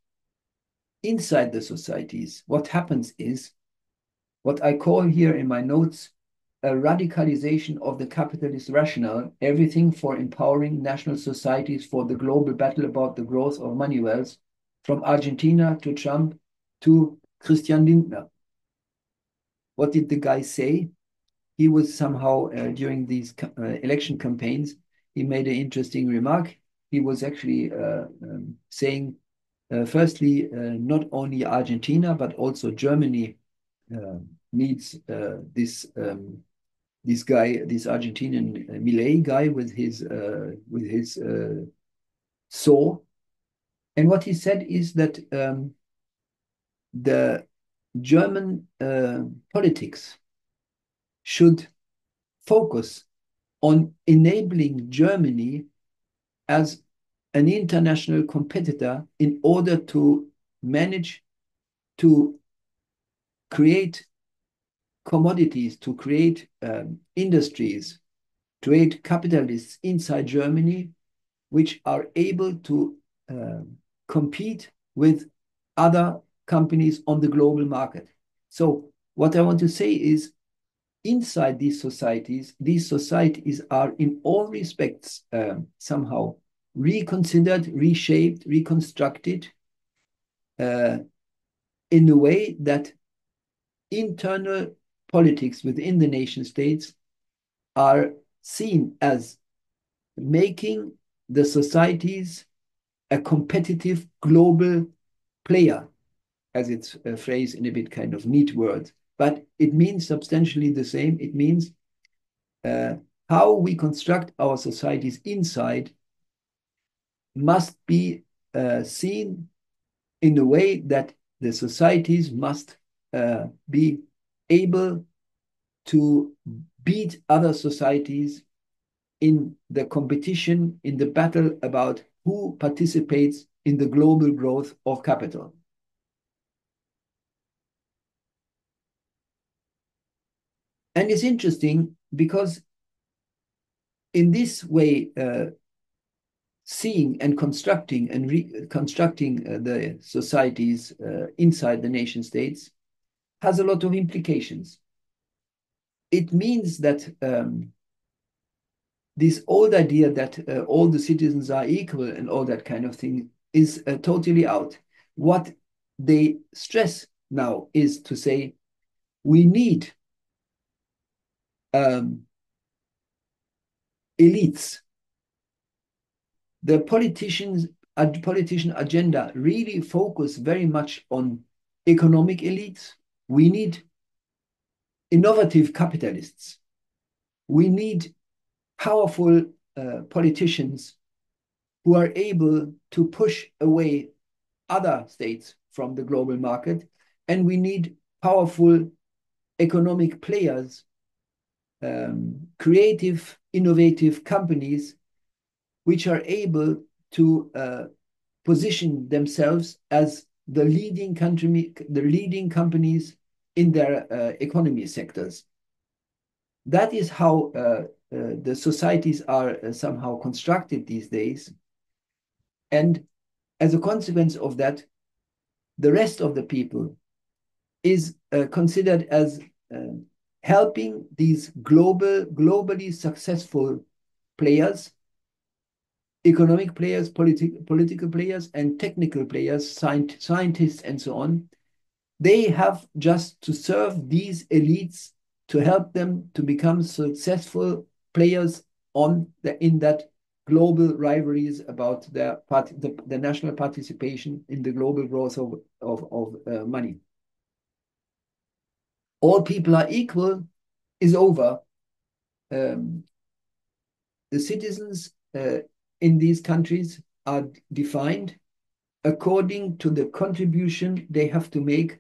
Inside the societies, what happens is what I call here in my notes a radicalization of the capitalist rationale, everything for empowering national societies for the global battle about the growth of money wealth, from Argentina to Trump to Christian Lindner. What did the guy say? He was somehow, during these election campaigns, he made an interesting remark. He was actually saying, firstly, not only Argentina, but also Germany needs this guy, this Argentinian Milei guy with his saw. And what he said is that the German politics should focus on enabling Germany as an international competitor in order to manage to create commodities, to create industries, create capitalists inside Germany, which are able to compete with other companies on the global market. So what I want to say is, inside these societies are in all respects somehow reconsidered, reshaped, reconstructed in a way that internal politics within the nation states are seen as making the societies a competitive global player, as it's phrased in a bit kind of neat words. But it means substantially the same. It means how we construct our societies inside must be seen in a way that the societies must be able to beat other societies in the competition, in the battle about who participates in the global growth of capital. And it's interesting because in this way, seeing and constructing and reconstructing the societies inside the nation states has a lot of implications. It means that this old idea that all the citizens are equal and all that kind of thing is totally out. What they stress now is to say we need elites. The politician agenda really focus very much on economic elites. We need innovative capitalists. We need powerful politicians who are able to push away other states from the global market. And we need powerful economic players, creative, innovative companies, which are able to position themselves as the leading companies in their economy sectors. That is how the societies are somehow constructed these days. And as a consequence of that, the rest of the people is considered as helping these globally successful players, economic players, political players, and technical players, scientists, and so on. They have just to serve these elites to help them to become successful players in that global rivalries about the national participation in the global growth of money. All people are equal is over. The citizens in these countries are defined according to the contribution they have to make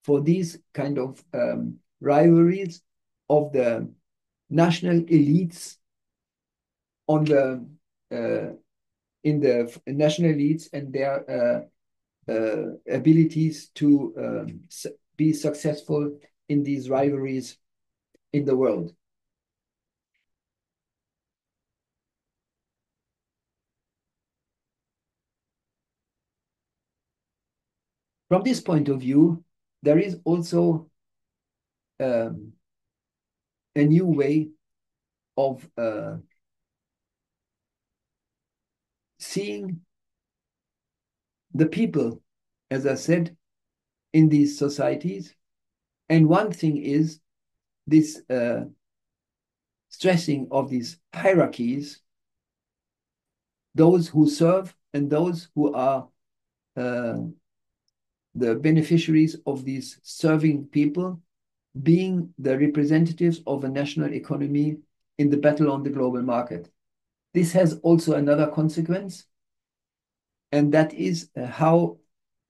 for these kind of rivalries of the national elites on the in the national elites and their abilities to be successful in these rivalries in the world. From this point of view, there is also a new way of seeing the people, as I said, in these societies. And one thing is this stressing of these hierarchies, those who serve and those who are the beneficiaries of these serving people being the representatives of a national economy in the battle on the global market. This has also another consequence, and that is how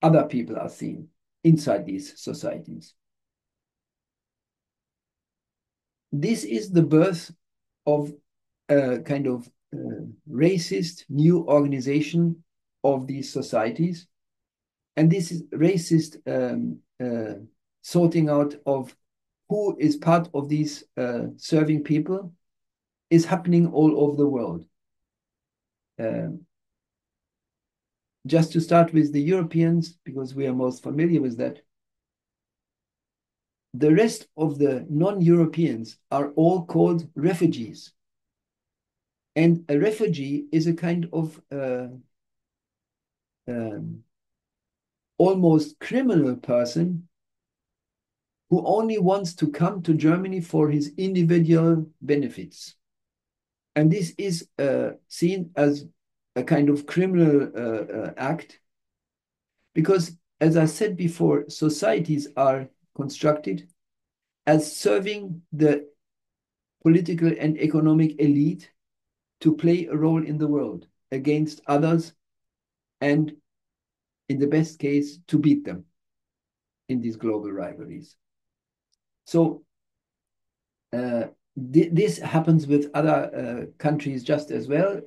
other people are seen inside these societies. This is the birth of a kind of racist new organization of these societies. And this is racist sorting out of who is part of these serving people is happening all over the world. Just to start with the Europeans, because we are most familiar with that, the rest of the non-Europeans are all called refugees. And a refugee is a kind of almost criminal person who only wants to come to Germany for his individual benefits. And this is seen as a kind of criminal act because, as I said before, societies are constructed as serving the political and economic elite to play a role in the world against others and, in the best case, to beat them in these global rivalries. So this happens with other countries just as well.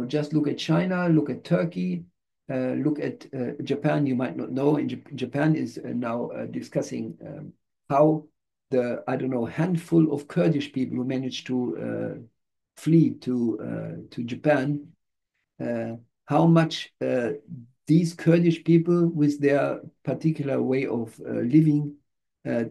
Just look at China, look at Turkey, look at Japan. You might not know, Japan is now discussing how the, I don't know, handful of Kurdish people who managed to flee to Japan, how much these Kurdish people, with their particular way of living,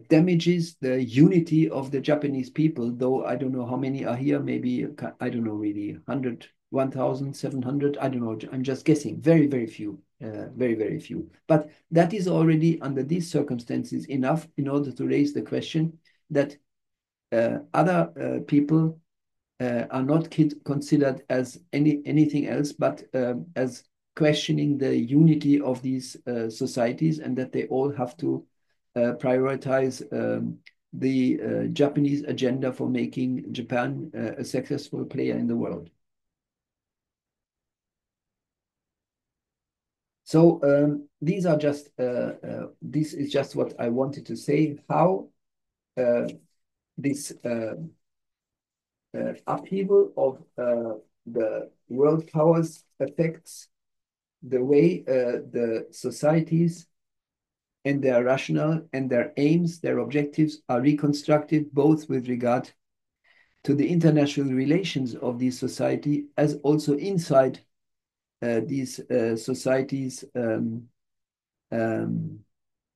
damages the unity of the Japanese people, though I don't know how many are here, maybe, I don't know really, 100, 1,700, I don't know, I'm just guessing, very, very few, very, very few. But that is already, under these circumstances, enough in order to raise the question that other people are not considered as anything else but as questioning the unity of these societies, and that they all have to prioritize the Japanese agenda for making Japan a successful player in the world. So these are just this is just what I wanted to say, how this upheaval of the world powers affects the way the societies and their rationale and their aims, their objectives are reconstructed, both with regard to the international relations of this society as also inside these societies.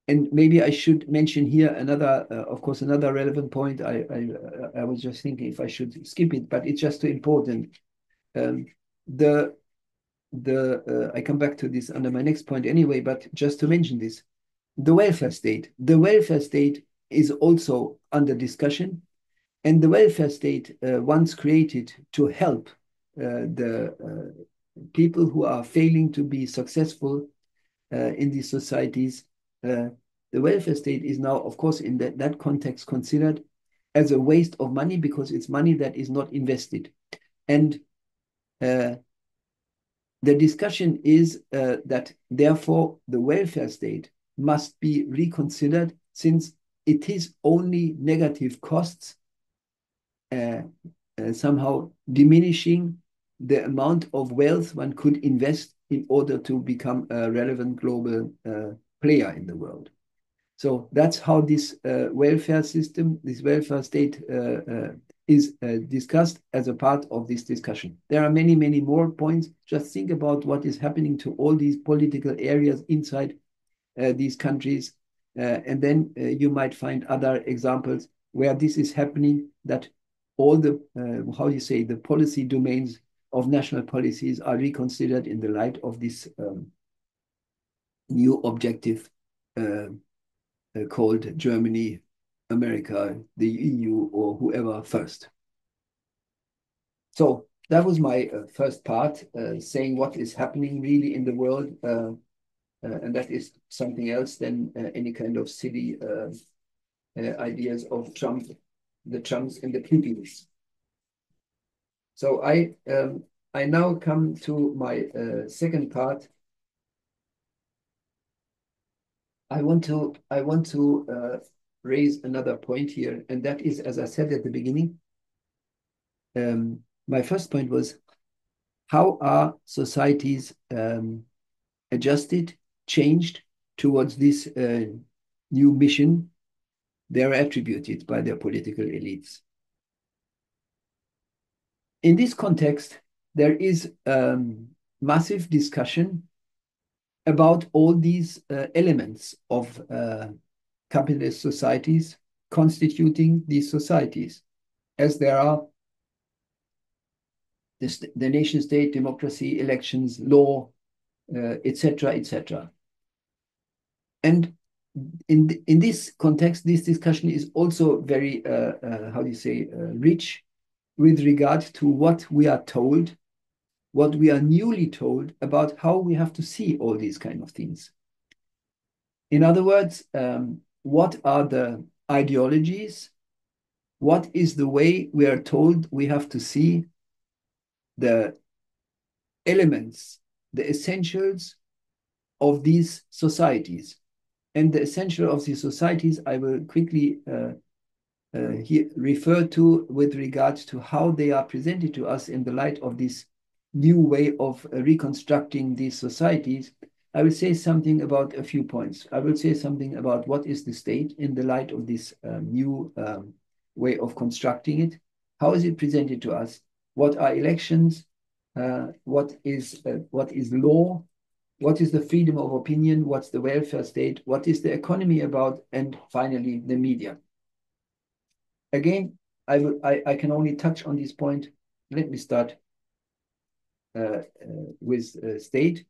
And maybe I should mention here another, of course, another relevant point. I was just thinking if I should skip it, but it's just too important. Um, the I come back to this under my next point anyway, but just to mention this, the welfare state. The welfare state is also under discussion, and the welfare state, once created to help the people who are failing to be successful in these societies, the welfare state is now, of course, in that context considered as a waste of money because it's money that is not invested. And the discussion is that therefore the welfare state must be reconsidered since it is only negative costs, somehow diminishing the amount of wealth one could invest in order to become a relevant global player in the world. So that's how this welfare system, this welfare state is discussed as a part of this discussion. There are many, many more points. Just think about what is happening to all these political areas inside these countries. And then you might find other examples where this is happening, that all the, how you say, the policy domains of national policies are reconsidered in the light of this new objective called Germany, America, the EU, or whoever first. So that was my first part, saying what is happening really in the world, and that is something else than any kind of silly ideas of Trump, the Trumps and the Putins. So I now come to my second part. I want to raise another point here, and that is, as I said at the beginning, my first point was, how are societies adjusted, changed towards this new mission they are attributed by their political elites? In this context, there is massive discussion about all these elements of capitalist societies constituting these societies, as there are the nation state, democracy, elections, law, etc., etc. And in this context, this discussion is also very, how do you say, rich with regard to what we are told, what we are newly told about how we have to see all these kind of things. In other words, what are the ideologies? What is the way we are told we have to see the elements, the essentials of these societies? And the essential of these societies, I will quickly here refer to with regards to how they are presented to us in the light of this new way of reconstructing these societies. I will say something about a few points. I will say something about what is the state in the light of this new way of constructing it. How is it presented to us? What are elections? What is law? What is the freedom of opinion? What's the welfare state? What is the economy about? And finally, the media. Again, I can only touch on this point. Let me start with state.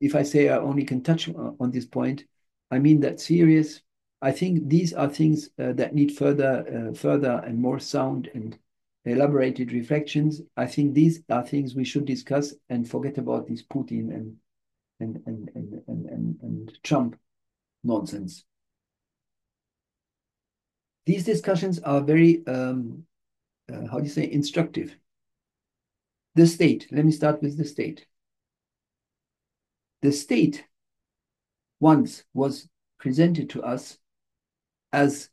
If I say I only can touch on this point, I mean that serious. I think these are things that need further and more sound and elaborated reflections. I think these are things we should discuss and forget about this Putin and Trump nonsense. These discussions are very, how do you say, instructive. The state, let me start with the state. The state once was presented to us as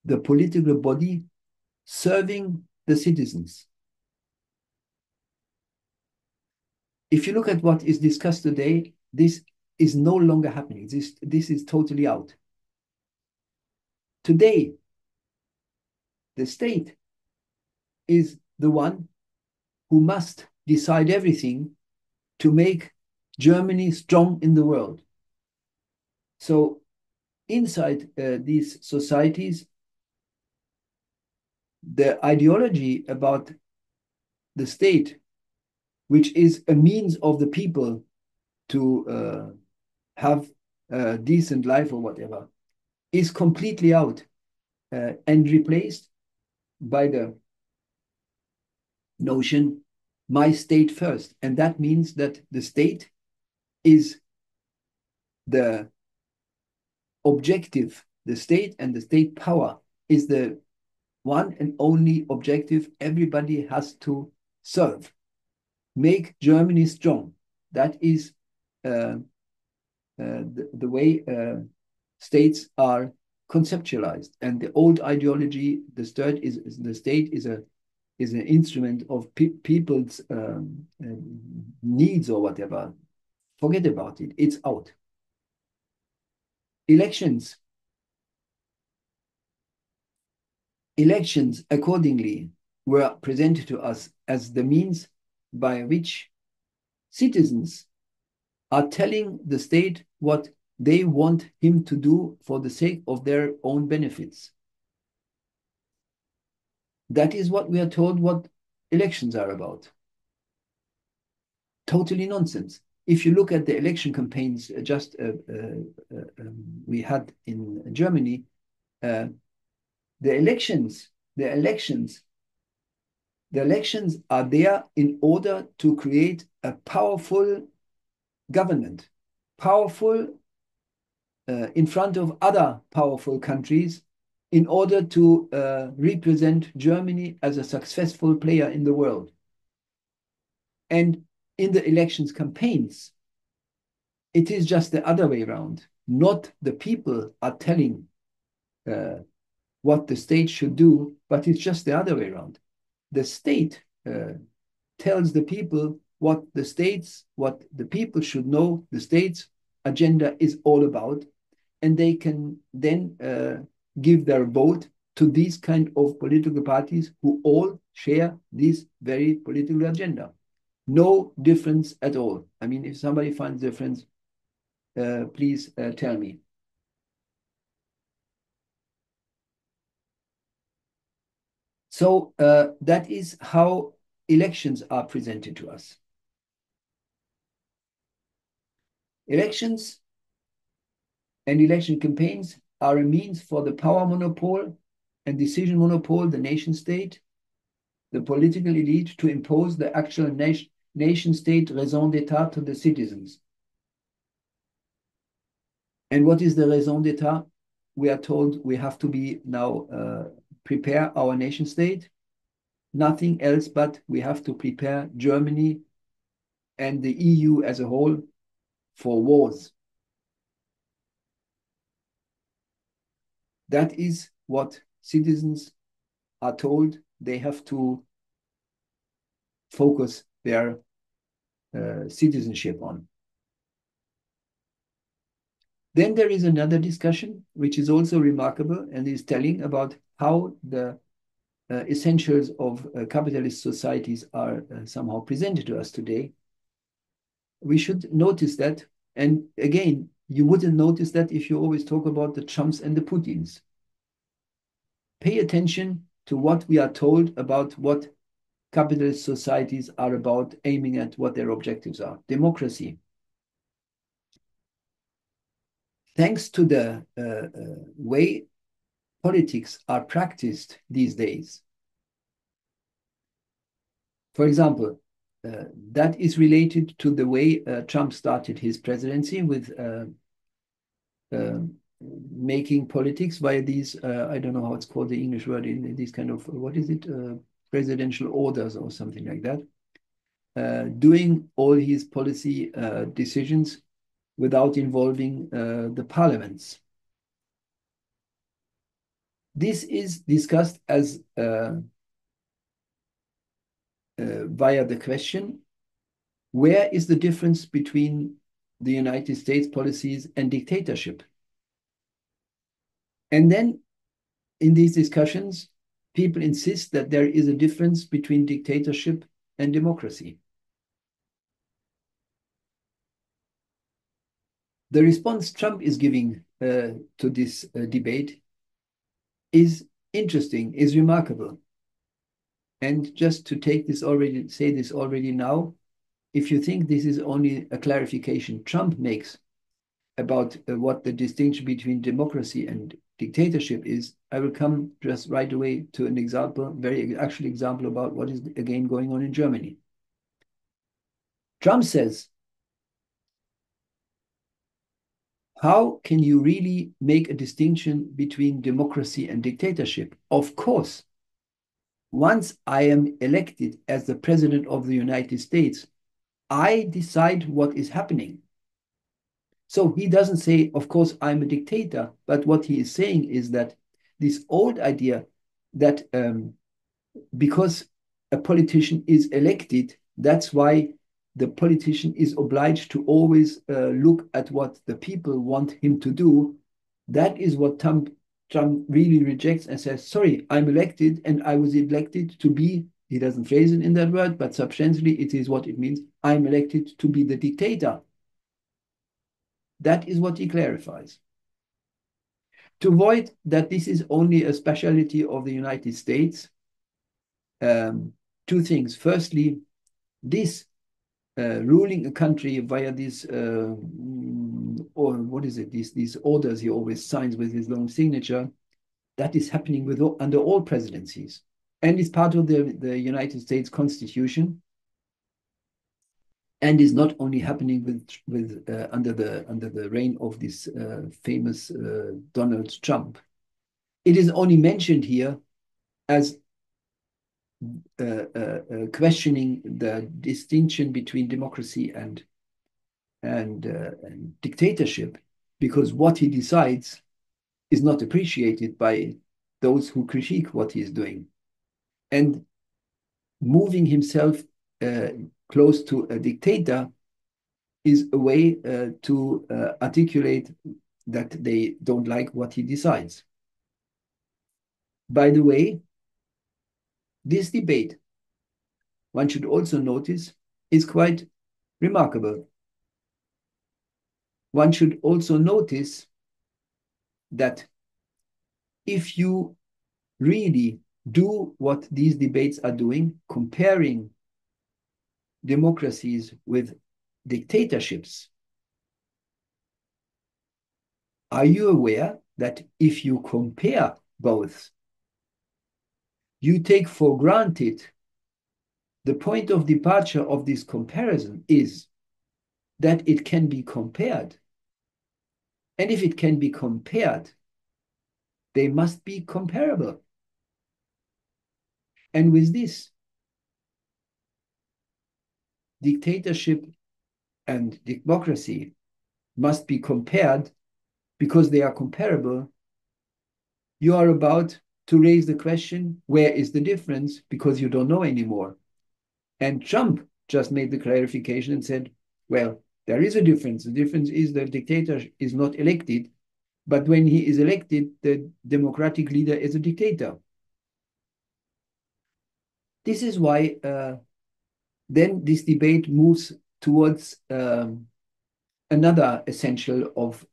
the political body serving the citizens. If you look at what is discussed today, this is no longer happening. This is totally out. Today, the state is the one who must decide everything to make Germany strong in the world. So inside these societies, the ideology about the state, which is a means of the people to have a decent life or whatever, is completely out and replaced by the notion, my state first. And that means that the state is the objective, the state and the state power is the one and only objective everybody has to serve. Make Germany strong. That is the way states are conceptualized. And the old ideology, the state is an instrument of people's needs or whatever. Forget about it. It's out. Elections accordingly were presented to us as the means by which citizens are telling the state what they want him to do for the sake of their own benefits. That is what we are told what elections are about. Totally nonsense. If you look at the election campaigns we had in Germany, the elections are there in order to create a powerful government, powerful in front of other powerful countries, in order to represent Germany as a successful player in the world. And in the elections campaigns, it is just the other way around. Not the people are telling what the state should do, but it's just the other way around. The state tells the people what the people should know the state's agenda is all about, and they can then give their vote to these kind of political parties who all share this very political agenda. No difference at all. I mean, if somebody finds difference, please tell me. So that is how elections are presented to us. Elections and election campaigns are a means for the power monopole and decision monopole, the nation state, the political elite, to impose the actual nation state raison d'etat to the citizens. And what is the raison d'etat? We are told we have to be now prepare our nation state. Nothing else, but we have to prepare Germany and the EU as a whole for wars. That is what citizens are told they have to focus their citizenship on. Then there is another discussion, which is also remarkable and is telling about how the essentials of capitalist societies are somehow presented to us today. We should notice that, and again, you wouldn't notice that if you always talk about the Trumps and the Putins. Pay attention to what we are told about what capitalist societies are about, aiming at what their objectives are. Democracy. Thanks to the way politics are practiced these days. For example, that is related to the way Trump started his presidency with making politics via these, I don't know how it's called, the English word, in these kind of, what is it, presidential orders or something like that, doing all his policy decisions without involving the parliaments. This is discussed as via the question, where is the difference between the United States policies and dictatorship? And then in these discussions, people insist that there is a difference between dictatorship and democracy. The response Trump is giving to this debate is interesting, is remarkable. And just to say this already now, if you think this is only a clarification Trump makes about what the distinction between democracy and dictatorship is, I will come just right away to an example, very actual example about what is again going on in Germany. Trump says, how can you really make a distinction between democracy and dictatorship? Of course, once I am elected as the president of the United States, I decide what is happening. So he doesn't say, of course, I'm a dictator, but what he is saying is that this old idea that because a politician is elected, that's why the politician is obliged to always look at what the people want him to do. That is what Trump really rejects and says, sorry, I'm elected and I was elected to be, he doesn't phrase it in that word, but substantially it is what it means. I'm elected to be the dictator. That is what he clarifies. To avoid that this is only a specialty of the United States, two things. Firstly, this ruling a country via these, or what is it, these orders he always signs with his long signature, that is happening under all presidencies. And is part of the United States Constitution, and is not only happening under the reign of this famous Donald Trump. It is only mentioned here as questioning the distinction between democracy and dictatorship, because what he decides is not appreciated by those who critique what he is doing. And moving himself close to a dictator is a way to articulate that they don't like what he decides. By the way, this debate, one should also notice, is quite remarkable. One should also notice that if you really do what these debates are doing, comparing democracies with dictatorships, are you aware that if you compare both, you take for granted the point of departure of this comparison is that it can be compared. And if it can be compared, they must be comparable. And with this, dictatorship and democracy must be compared because they are comparable. You are about to raise the question, where is the difference? Because you don't know anymore. And Trump just made the clarification and said, well, there is a difference. The difference is the dictator is not elected, but when he is elected, the democratic leader is a dictator. This is why then this debate moves towards another essential of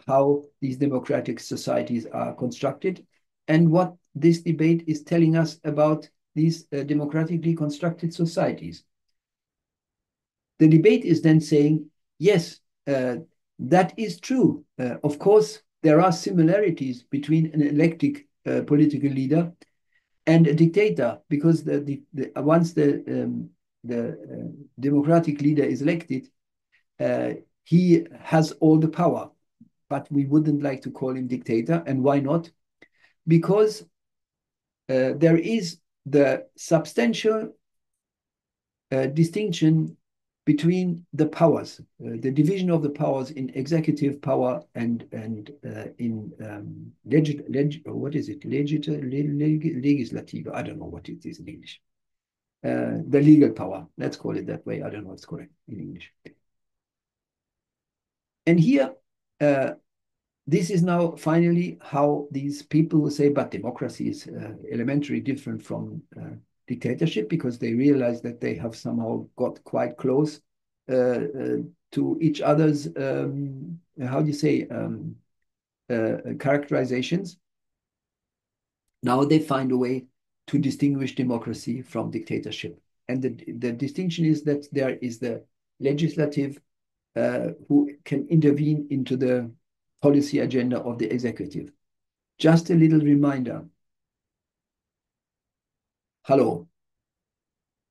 how these democratic societies are constructed and what this debate is telling us about these democratically constructed societies. The debate is then saying, yes, that is true. Of course, there are similarities between an elected political leader and a dictator, because once the democratic leader is elected, he has all the power. But we wouldn't like to call him dictator. And why not? Because there is the substantial distinction between the powers, the division of the powers in executive power and in legislative. I don't know what it is in English. The legal power. Let's call it that way. I don't know what's correct in English. And here, this is now finally how these people will say, but democracy is elementary different from dictatorship, because they realize that they have somehow got quite close to each other's, how do you say, characterizations. Now they find a way to distinguish democracy from dictatorship. And the distinction is that there is the legislative who can intervene into the policy agenda of the executive. Just a little reminder. Hello,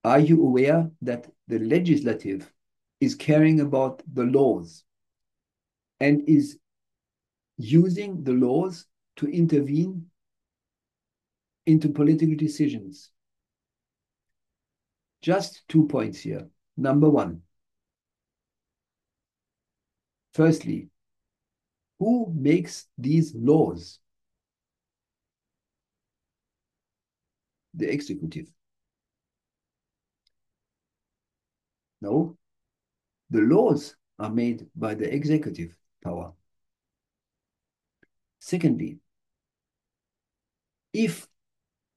are you aware that the legislative is caring about the laws and is using the laws to intervene into political decisions? Just 2 points here. Number one, firstly, who makes these laws? The executive. No, the laws are made by the executive power. Secondly, if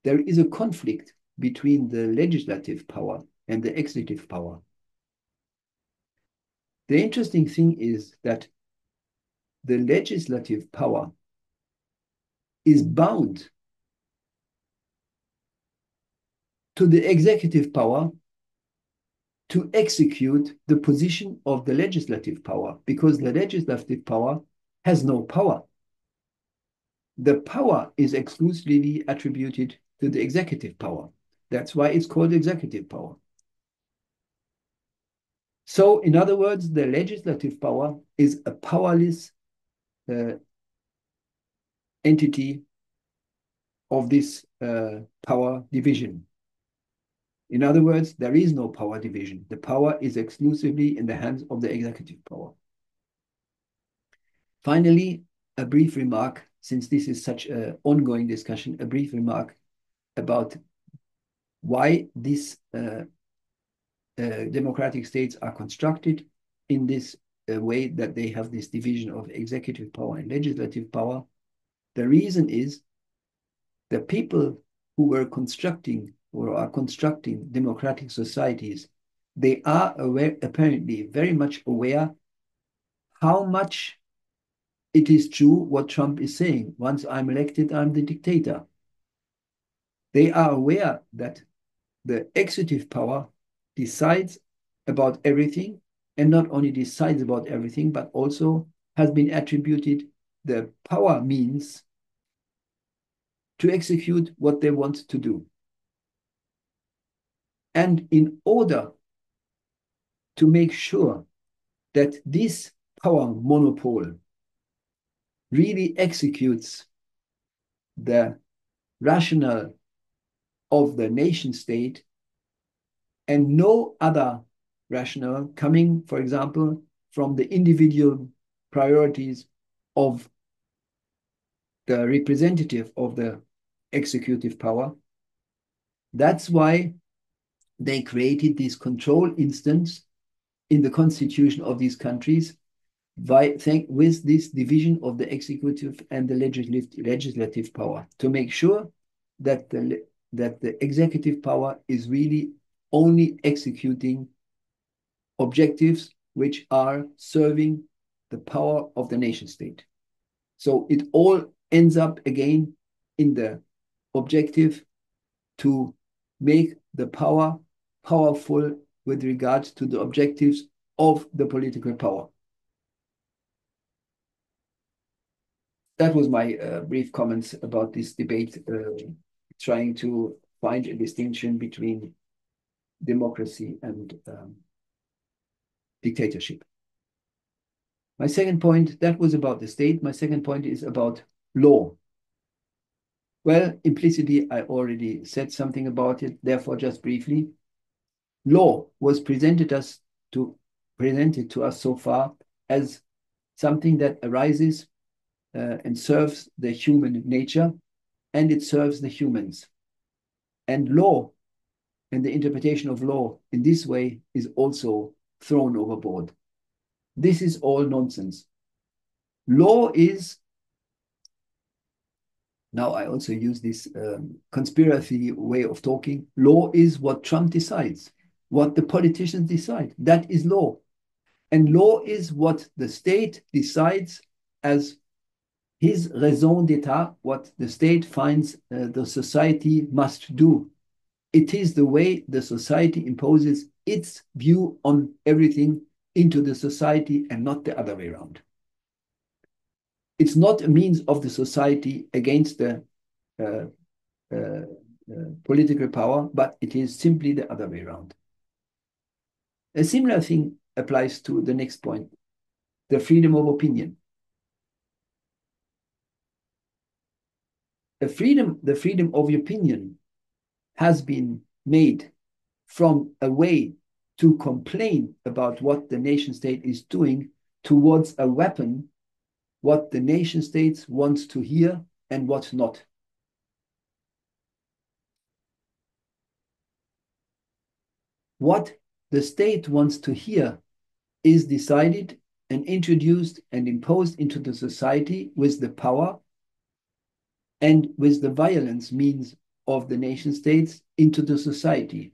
there is a conflict between the legislative power and the executive power, the interesting thing is that the legislative power is bound to the executive power to execute the position of the legislative power, because the legislative power has no power. The power is exclusively attributed to the executive power. That's why it's called executive power. So, in other words, the legislative power is a powerless entity of this power division. In other words, there is no power division. The power is exclusively in the hands of the executive power. Finally, a brief remark, since this is such an ongoing discussion, a brief remark about why these democratic states are constructed in this way that they have this division of executive power and legislative power. The reason is the people who were constructing or are constructing democratic societies, they are aware, apparently very much aware how much it is true what Trump is saying. Once I'm elected, I'm the dictator. They are aware that the executive power decides about everything, and not only decides about everything, but also has been attributed the power means to execute what they want to do. And in order to make sure that this power monopoly really executes the rationale of the nation state and no other rationale coming, for example, from the individual priorities of the representative of the executive power. That's why they created this control instance in the constitution of these countries with this division of the executive and the legislative power, to make sure that the executive power is really only executing objectives which are serving the power of the nation state. So it all ends up again in the objective to make the power powerful with regard to the objectives of the political power. That was my brief comments about this debate, trying to find a distinction between democracy and dictatorship. My second point, that was about the state. My second point is about law. Well, implicitly, I already said something about it. Therefore, just briefly, law was presented to us so far as something that arises and serves the human nature, and it serves the humans. And law and the interpretation of law in this way is also thrown overboard. This is all nonsense. Law is, now I also use this conspiracy way of talking, law is what Trump decides, what the politicians decide. That is law. And law is what the state decides as his raison d'etat, what the state finds the society must do. It is the way the society imposes its view on everything into the society and not the other way around. It's not a means of the society against the uh, uh, political power, but it is simply the other way around. A similar thing applies to the next point, the freedom of opinion. The freedom of opinion has been made from a way to complain about what the nation state is doing towards a weapon, what the nation states wants to hear and what not. What the state wants to hear is decided and introduced and imposed into the society with the power and with the violence means of the nation states into the society.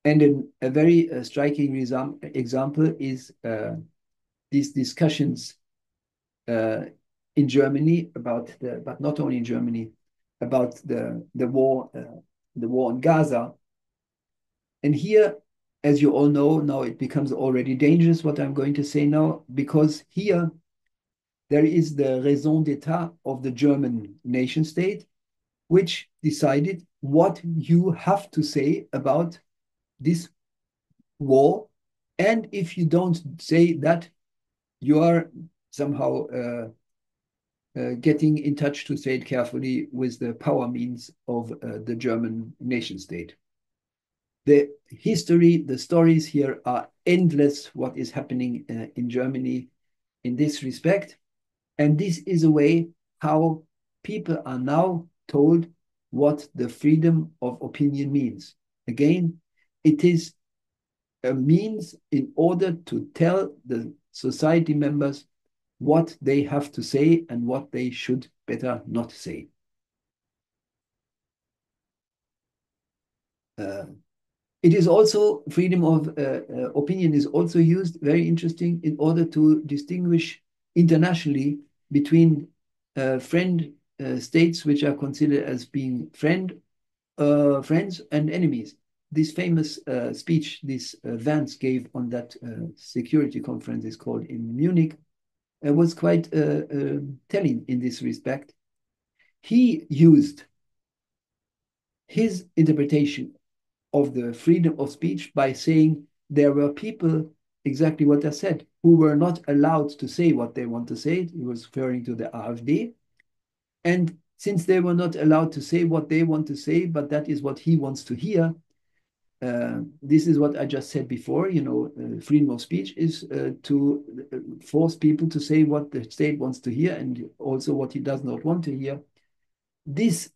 And a very striking example is these discussions in Germany about but not only in Germany, about the war on Gaza. And here, as you all know, now it becomes already dangerous what I'm going to say now, because here there is the raison d'etat of the German nation state, which decided what you have to say about this war. And if you don't say that, you are somehow getting in touch, to say it carefully, with the power means of the German nation state. The history, the stories here are endless, what is happening in Germany in this respect. And this is a way how people are now told what the freedom of opinion means. Again, it is a means in order to tell the society members what they have to say and what they should better not say. It is also, freedom of opinion is also used, very interesting, in order to distinguish internationally between friend states which are considered as being friends and enemies. This famous speech this Vance gave on that security conference is called in Munich was quite telling in this respect. He used his interpretation of the freedom of speech by saying there were people, exactly what I said, who were not allowed to say what they want to say. He was referring to the AfD. And since they were not allowed to say what they want to say, but that is what he wants to hear, this is what I just said before, freedom of speech is to force people to say what the state wants to hear and also what he does not want to hear. This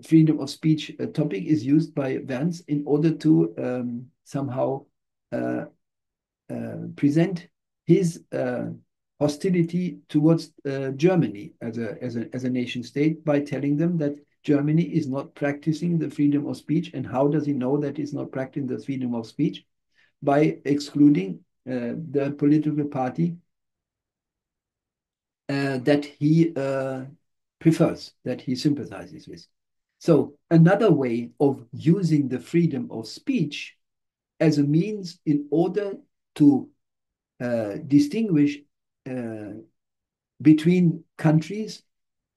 freedom of speech topic is used by Vance in order to somehow present his hostility towards Germany as a nation state by telling them that Germany is not practicing the freedom of speech. And how does he know that it's not practicing the freedom of speech? By excluding the political party that he prefers, that he sympathizes with. So another way of using the freedom of speech as a means in order to distinguish between countries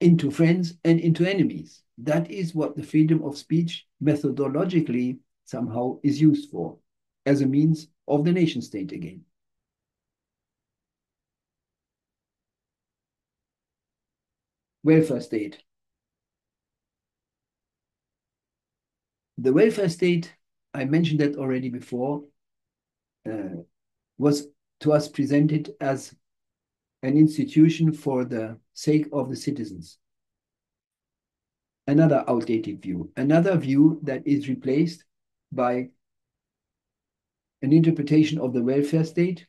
into friends and into enemies. That is what the freedom of speech methodologically somehow is used for, as a means of the nation state again. Welfare state. The welfare state, I mentioned that already before, was to us presented as an institution for the sake of the citizens. Another outdated view, another view that is replaced by an interpretation of the welfare state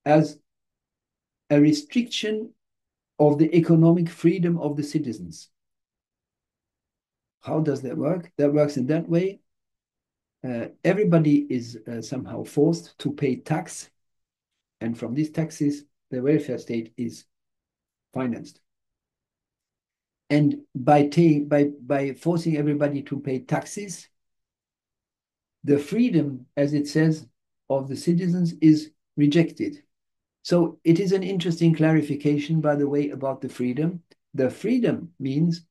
as a restriction of the economic freedom of the citizens. How does that work? That works in that way. Everybody is somehow forced to pay tax And from these taxes, the welfare state is financed. And by forcing everybody to pay taxes, the freedom, as it says, of the citizens is rejected. So it is an interesting clarification, by the way, about the freedom. The freedom means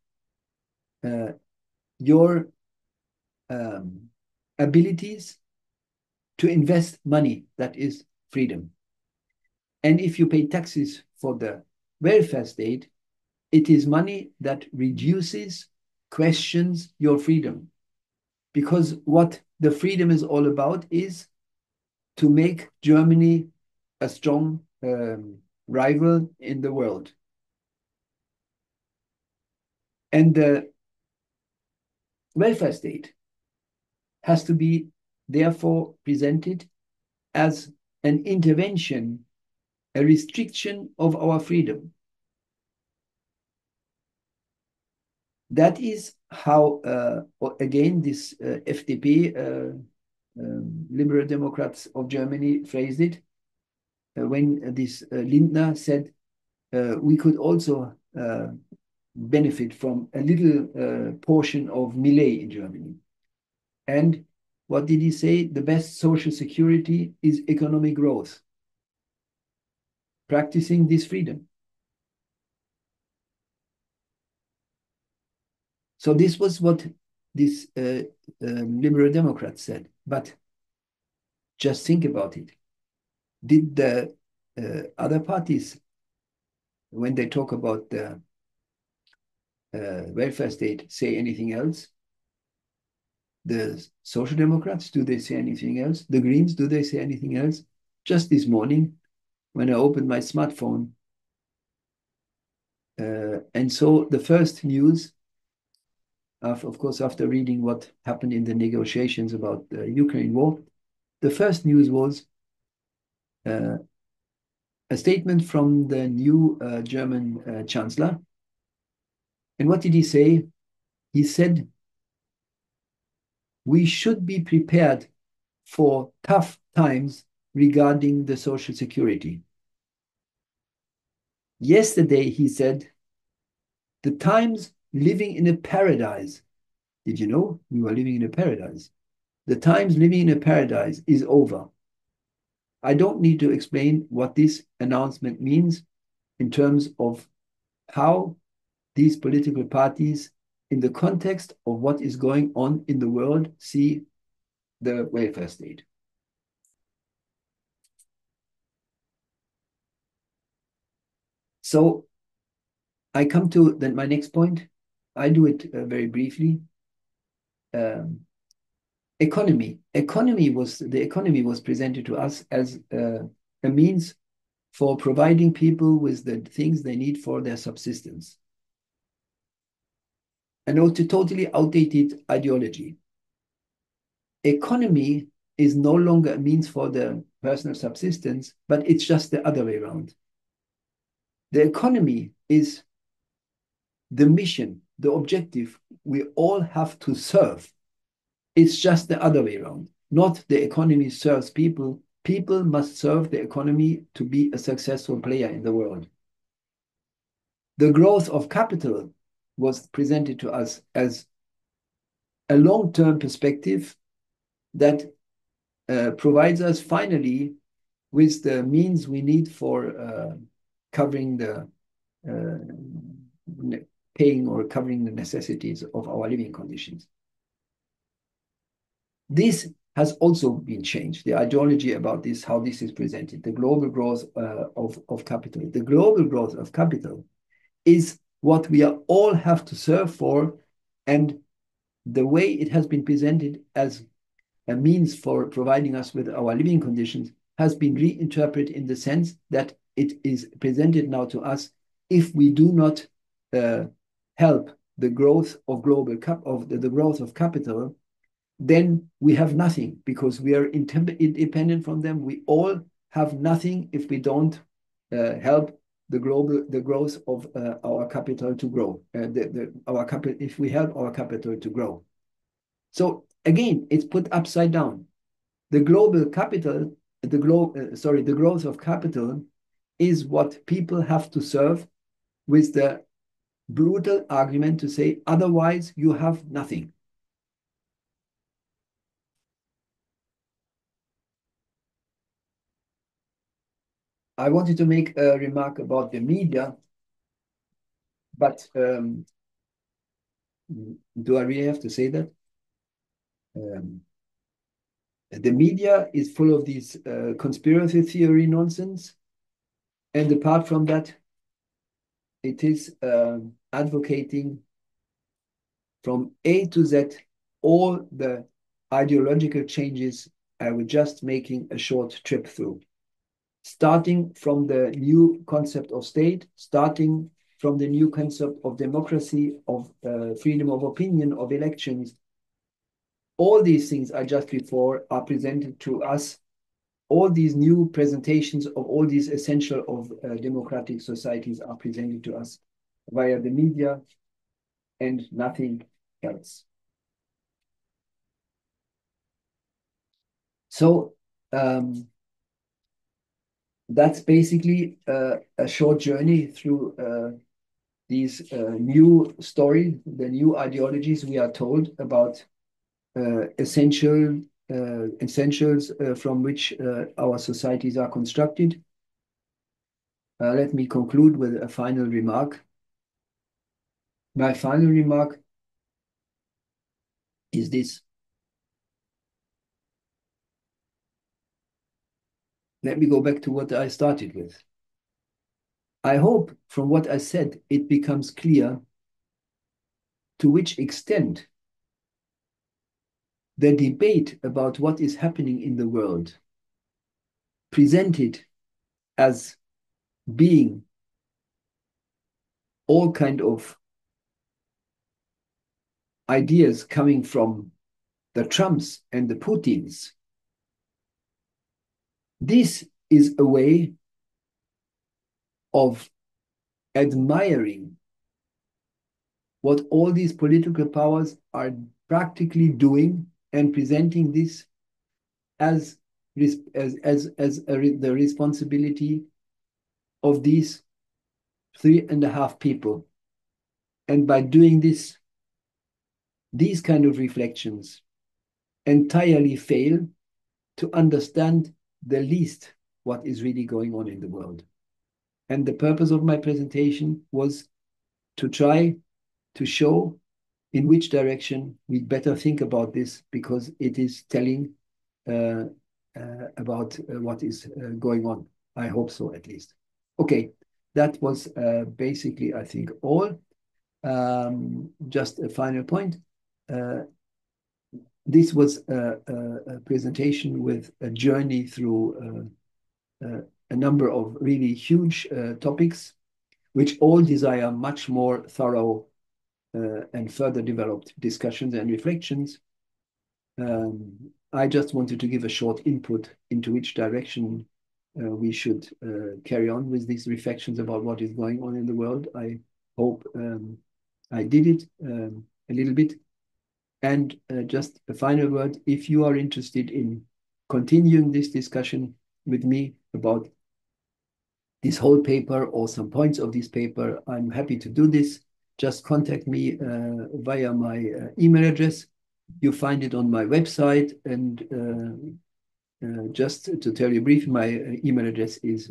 your abilities to invest money. That is freedom. And if you pay taxes for the welfare state, it is money that reduces, questions your freedom. Because what the freedom is all about is to make Germany a strong rival in the world. And the welfare state has to be therefore presented as an intervention, a restriction of our freedom. That is how, again, this FDP, Liberal Democrats of Germany, phrased it when this Lindner said we could also benefit from a little portion of Millet in Germany. And what did he say? The best social security is economic growth. Practicing this freedom. So this was what this Liberal Democrats said. But just think about it. Did the other parties, when they talk about the welfare state, say anything else? The Social Democrats, do they say anything else? The Greens, do they say anything else? Just this morning, when I opened my smartphone, and so the first news, of course, after reading what happened in the negotiations about the Ukraine war, the first news was a statement from the new German chancellor. And what did he say? He said, we should be prepared for tough times regarding the social security. Yesterday, he said, the times living in a paradise. Did you know we were living in a paradise? The times living in a paradise is over. I don't need to explain what this announcement means in terms of how these political parties, in the context of what is going on in the world, see the welfare state. So I come to then my next point. I do it very briefly. Economy. The economy was presented to us as a means for providing people with the things they need for their subsistence. An totally outdated ideology. Economy is no longer a means for the personal subsistence, but it's just the other way around. The economy is the mission, the objective we all have to serve. It's just the other way around. Not the economy serves people. People must serve the economy to be a successful player in the world. The growth of capital was presented to us as a long-term perspective that provides us finally with the means we need for covering the paying or covering the necessities of our living conditions. This has also been changed. The ideology about this, how this is presented, the global growth of capital. The global growth of capital is what we all have to serve for, and the way it has been presented as a means for providing us with our living conditions has been reinterpreted in the sense that it is presented now to us if we do not help the growth of the growth of capital, then we have nothing because we are independent from them. We all have nothing if we don't help the growth of our capital to grow. If we help our capital to grow. So again, it's put upside down. The global capital, the growth of capital is what people have to serve with the brutal argument to say, otherwise you have nothing. I wanted to make a remark about the media, but do I really have to say that? The media is full of these conspiracy theory nonsense. And apart from that, it is advocating from A to Z all the ideological changes I was just making a short trip through. Starting from the new concept of state, starting from the new concept of democracy, of freedom of opinion, of elections. All these things I just before are presented to us. All these new presentations of all these essential of democratic societies are presented to us via the media and nothing else. So that's basically a short journey through these new stories, the new ideologies we are told about essentials from which our societies are constructed. Let me conclude with a final remark. My final remark is this. Let me go back to what I started with. I hope from what I said, it becomes clear to which extent the debate about what is happening in the world, presented as being all kind of ideas coming from the Trumps and the Putins, this is a way of admiring what all these political powers are practically doing and presenting this as the responsibility of these 3.5 people. And by doing this, these kind of reflections entirely fail to understand the least what is really going on in the world. And the purpose of my presentation was to try to show in which direction we better think about this, because it is telling about what is going on. I hope so, at least. Okay, that was basically, I think, all. Just a final point. This was a presentation with a journey through a number of really huge topics, which all desire much more thorough and further developed discussions and reflections. I just wanted to give a short input into which direction we should carry on with these reflections about what is going on in the world. I hope I did it a little bit. And just a final word, if you are interested in continuing this discussion with me about this whole paper or some points of this paper, I'm happy to do this. Just contact me via my email address. You find it on my website. And just to tell you briefly, my email address is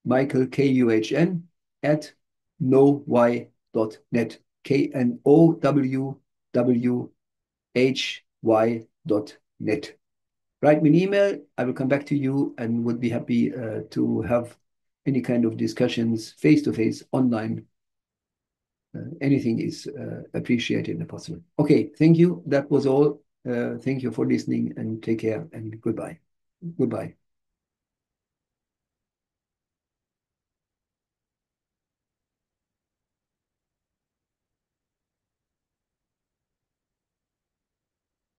Michael, KUHN, at knowwhy.net, KNOWWHY.net. Write me an email. I will come back to you and would be happy to have any kind of discussions face-to-face, online. Anything is appreciated and possible. Okay, thank you. That was all. Thank you for listening, and take care, and goodbye. Goodbye.